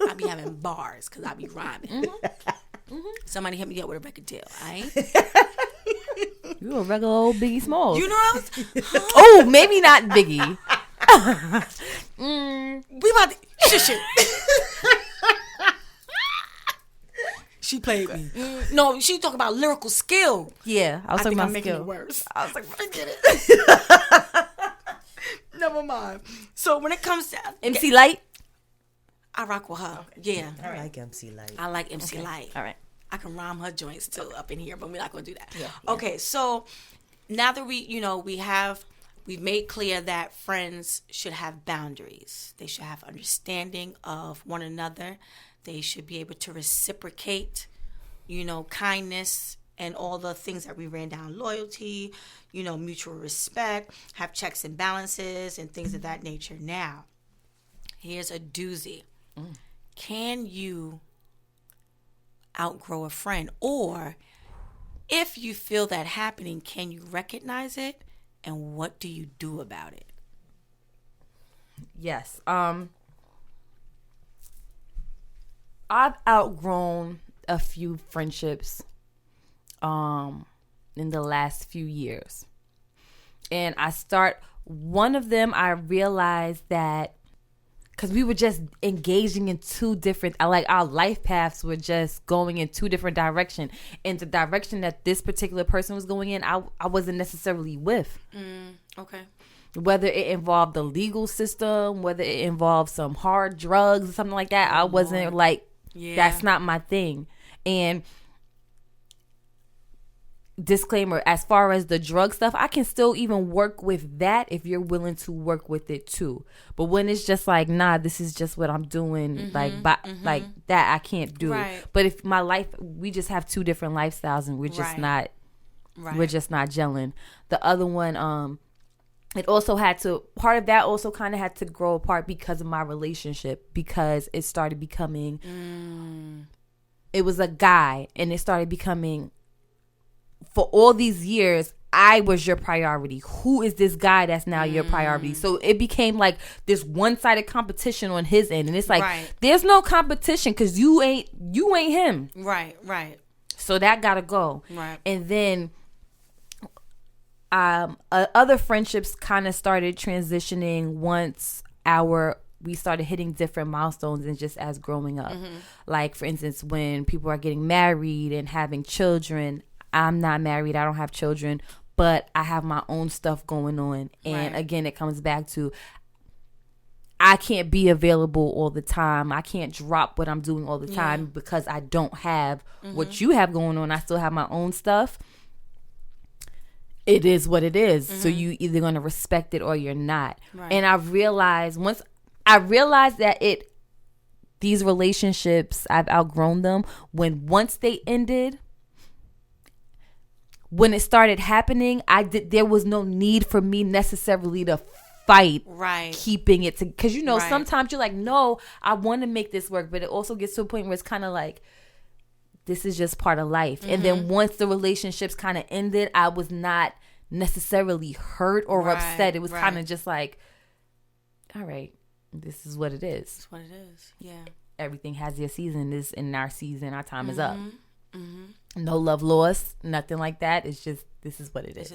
I be having bars because I be rhyming. Somebody hit me up with a record deal, all right? You a regular old Biggie Smalls. You know what I was... Oh, maybe not Biggie. We about to... Shit. She played me. No, she talking about lyrical skill. Yeah, I was I talking think about I'm making it skill. worse. I was like, forget it. Never mind. So when it comes to... MC Light. I rock with her. Yeah. I like MC Light. I like MC Light. All right. I can rhyme her joints too up in here, but we're not gonna do that. Yeah. Okay, so now that we've made clear that friends should have boundaries. They should have understanding of one another. They should be able to reciprocate, kindness and all the things that we ran down, loyalty, mutual respect, have checks and balances and things of that nature. Now, here's a doozy. Can you outgrow a friend? Or if you feel that happening, can you recognize it? And what do you do about it? Yes. I've outgrown a few friendships in the last few years. And one of them I realized that because we were just engaging in two different, our life paths were just going in two different directions. And the direction that this particular person was going in, I wasn't necessarily with. Okay. Whether it involved the legal system, whether it involved some hard drugs or something like that, I wasn't that's not my thing. And disclaimer, as far as the drug stuff, I can still even work with that if you're willing to work with it too. But when it's just like, nah, this is just what I'm doing, like that, I can't do. Right. But if my life, we just have two different lifestyles and we're just not gelling. The other one, it also part of that also kind of had to grow apart because of my relationship, because it started becoming, it was a guy, and it started becoming, for all these years, I was your priority. Who is this guy that's now your priority? So it became like this one-sided competition on his end. And it's like, there's no competition because you ain't him. Right. So that got to go. Right. And then other friendships kind of started transitioning once we started hitting different milestones and just as growing up. Like, for instance, when people are getting married and having children, I'm not married, I don't have children, but I have my own stuff going on. And again, it comes back to, I can't be available all the time. I can't drop what I'm doing all the time because I don't have what you have going on. I still have my own stuff. It is what it is. So you either going to respect it or you're not. Right. And once I realized that these relationships, I've outgrown them once they ended. When it started happening, there was no need for me necessarily to fight keeping it because sometimes you're like, no, I want to make this work, but it also gets to a point where it's kind of like, this is just part of life. And then once the relationships kind of ended, I was not necessarily hurt or upset. It was kind of just like, all right, this is what it is. It's what it is. Yeah. Everything has their season. This in our season, our time is up. No love lost, nothing like that. It's just, this is what it is.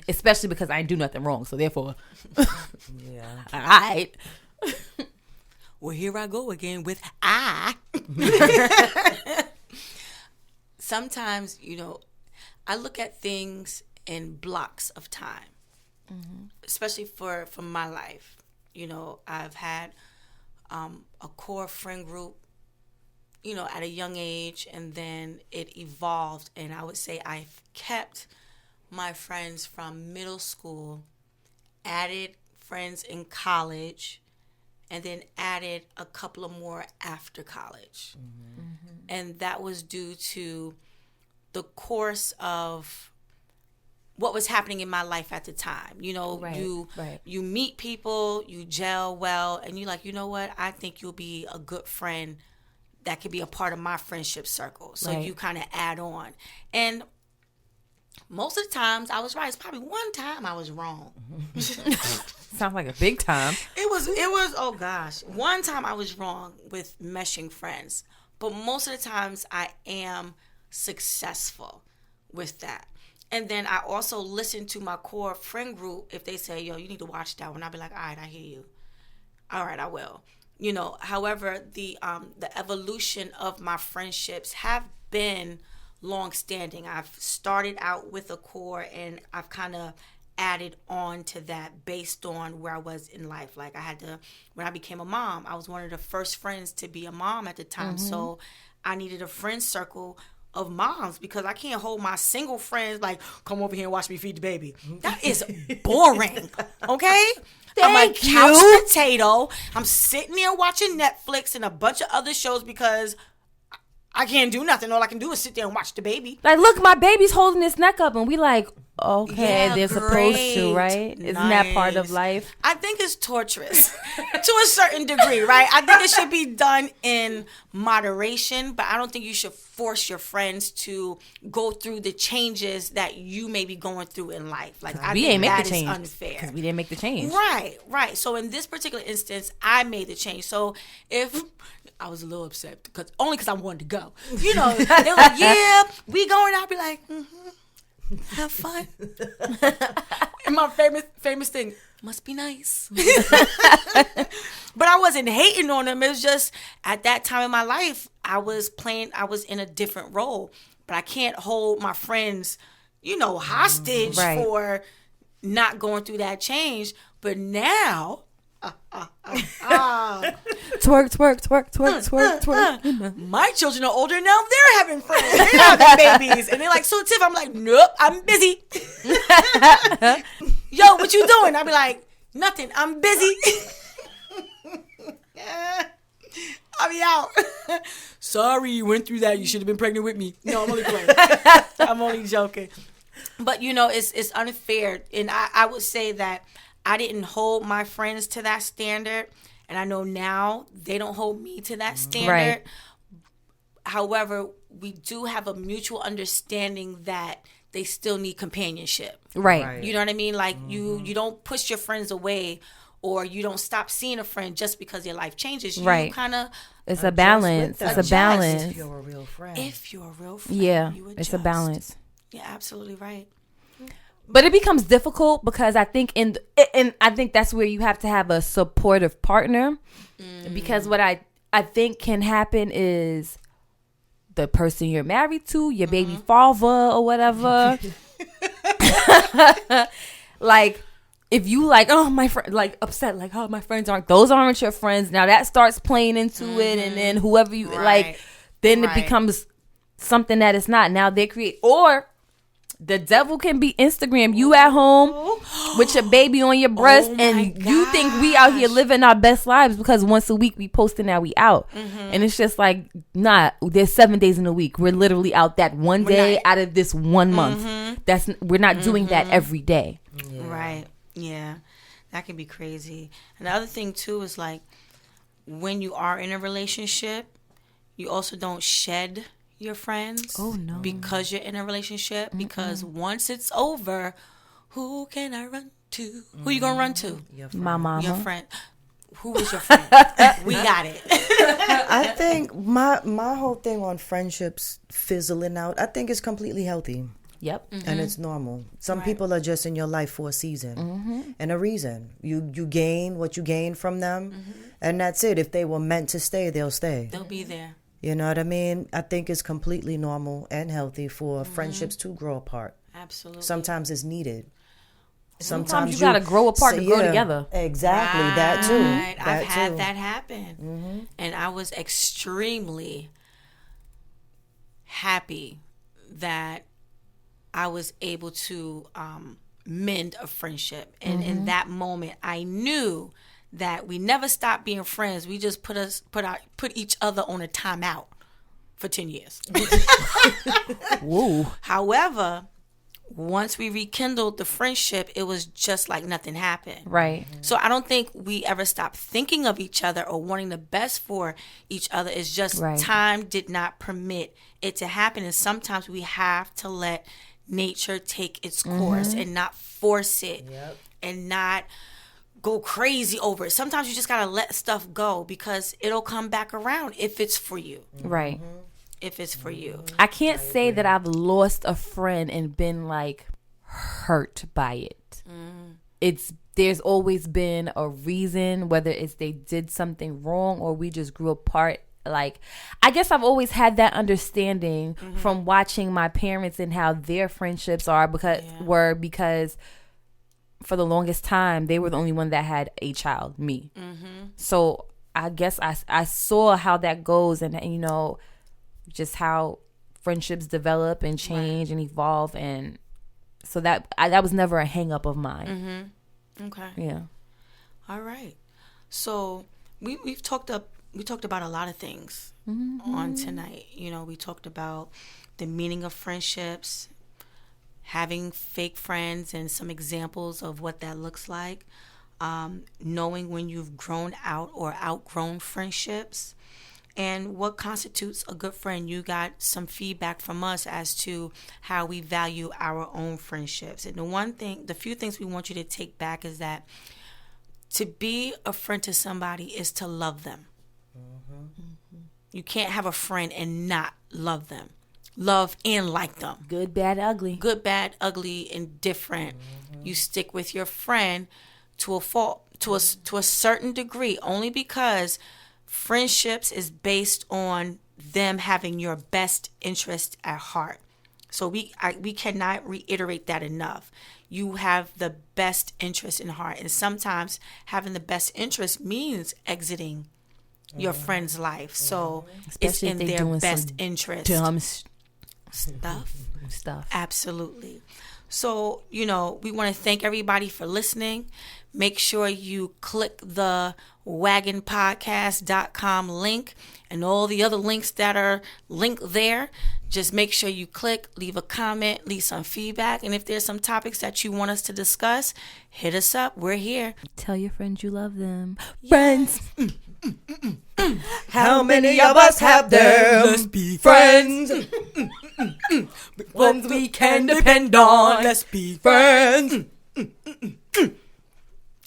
Especially because I didn't do nothing wrong. So therefore, all right. Well, here I go again with Sometimes, I look at things in blocks of time, especially for my life. I've had a core friend group, at a young age, and then it evolved. And I would say I've kept my friends from middle school, added friends in college, and then added a couple of more after college. And that was due to the course of what was happening in my life at the time. You meet people, you gel well, and you're like, you know what? I think you'll be a good friend that could be a part of my friendship circle. So you kind of add on. And most of the times I was right. It's probably one time I was wrong. Sounds like a big time. It was, oh gosh. One time I was wrong with meshing friends. But most of the times I am successful with that. And then I also listen to my core friend group. If they say, yo, you need to watch that one, I'll be like, all right, I hear you. All right, I will. However, the evolution of my friendships have been long-standing. I've started out with a core, and I've kind of added on to that based on where I was in life. Like when I became a mom, I was one of the first friends to be a mom at the time. So I needed a friend circle of moms because I can't hold my single friends like, come over here and watch me feed the baby. That is boring, okay? I'm a couch potato. I'm sitting there watching Netflix and a bunch of other shows because I can't do nothing. All I can do is sit there and watch the baby. Like, look, my baby's holding his neck up, and we like, okay, Yeah, they're supposed to, right? Nice. Isn't that part of life? I think it's torturous to a certain degree, right? I think it should be done in moderation, but I don't think you should force your friends to go through the changes that you may be going through in life. Like, I We think ain't make that the change is unfair. because we didn't make the change. Right. So in this particular instance, I made the change. So if I was a little upset because I wanted to go, they were like, "Yeah, we going." I'll be like, "Have fun." And my famous thing must be nice. But I wasn't hating on them. It was just at that time in my life, I was in a different role. But I can't hold my friends, hostage for not going through that change. But now, Twerk. my children are older now. They're having friends. They're having babies. And they're like, so Tiff, I'm like, nope, I'm busy. Yo, what you doing? I'll be like, nothing. I'm busy. I'll be out. Sorry, you went through that. You should have been pregnant with me. No, I'm only playing. I'm only joking. But, it's unfair. And I would say that I didn't hold my friends to that standard. And I know now they don't hold me to that standard. Right. However, we do have a mutual understanding that they still need companionship. Right. You know what I mean? Like, you don't push your friends away, or you don't stop seeing a friend just because their life changes. You kind of It's a balance. It's a balance. If you're a real friend. Yeah, you it's a balance. You're absolutely right. But it becomes difficult because I think and I think that's where you have to have a supportive partner. Because what I think can happen is the person you're married to, your baby father or whatever. Like, if you like, oh, my friend, like upset, like, oh, my friends aren't your friends. Now that starts playing into it, and then whoever you like, then it becomes something that it's not. Now they create, or the devil can be Instagram. You at home with your baby on your breast, and you think we out here living our best lives because once a week we posting that we out, and it's just like, nah. There's 7 days in a week. We're literally out that one day out of this 1 month. We're not doing that every day. Yeah. Right. Yeah, that can be crazy. And the other thing too is like, when you are in a relationship, you also don't shed your friends. Oh no, because you're in a relationship. Because once it's over, who can I run to? Who you gonna run to? My mama. Your friend. Who is your friend? We got it. I think my whole thing on friendships fizzling out, I think is completely healthy. Yep. And it's normal. Some Right. people are just in your life for a season and a reason. You gain what you gain from them, and that's it. If they were meant to stay, they'll stay. They'll be there. You know what I mean? I think it's completely normal and healthy for friendships to grow apart. Absolutely. Sometimes it's needed. Sometimes you gotta grow apart to grow together. Exactly, that too. Right. That I've too. had that happen. And I was extremely happy that I was able to mend a friendship. And in that moment, I knew that we never stopped being friends. We just put each other on a timeout for 10 years. Whoa. However, once we rekindled the friendship, it was just like nothing happened. Right. So I don't think we ever stopped thinking of each other or wanting the best for each other. It's just Right. time did not permit it to happen. And sometimes we have to let nature take its course and not force it and not go crazy over it. Sometimes you just got to let stuff go because it'll come back around if it's for you. Right. If it's for you. I can't say that I've lost a friend and been like hurt by it. There's always been a reason, whether it's they did something wrong or we just grew apart. Like, I guess I've always had that understanding from watching my parents and how their friendships because for the longest time they were the only one that had a child, me. So I guess I saw how that goes and you know, just how friendships develop and change and evolve, and so that was never a hang up of mine. Okay. Yeah. All right. So we talked about a lot of things on tonight. You know, we talked about the meaning of friendships, having fake friends, and some examples of what that looks like. Knowing when you've grown out or outgrown friendships, and what constitutes a good friend. You got some feedback from us as to how we value our own friendships. And the few things we want you to take back is that to be a friend to somebody is to love them. You can't have a friend and not love them. Love and like them. Good, bad, ugly. Good, bad, ugly, indifferent. You stick with your friend to a fault, to a certain degree, only because friendships is based on them having your best interest at heart. So we cannot reiterate that enough. You have the best interest in heart, and sometimes having the best interest means exiting your friend's life. So Especially it's in if they their doing best some interest. Dumb Stuff. Absolutely. So, you know, we want to thank everybody for listening. Make sure you click the WAGNNpodcast.com link and all the other links that are linked there. Just make sure you click, leave a comment, leave some feedback. And if there's some topics that you want us to discuss, hit us up. We're here. Tell your friends you love them. Friends. How many of us have them? Let's be friends. Ones we can depend on. Let's be Friends.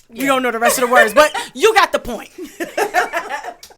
We don't know the rest of the words, but you got the point.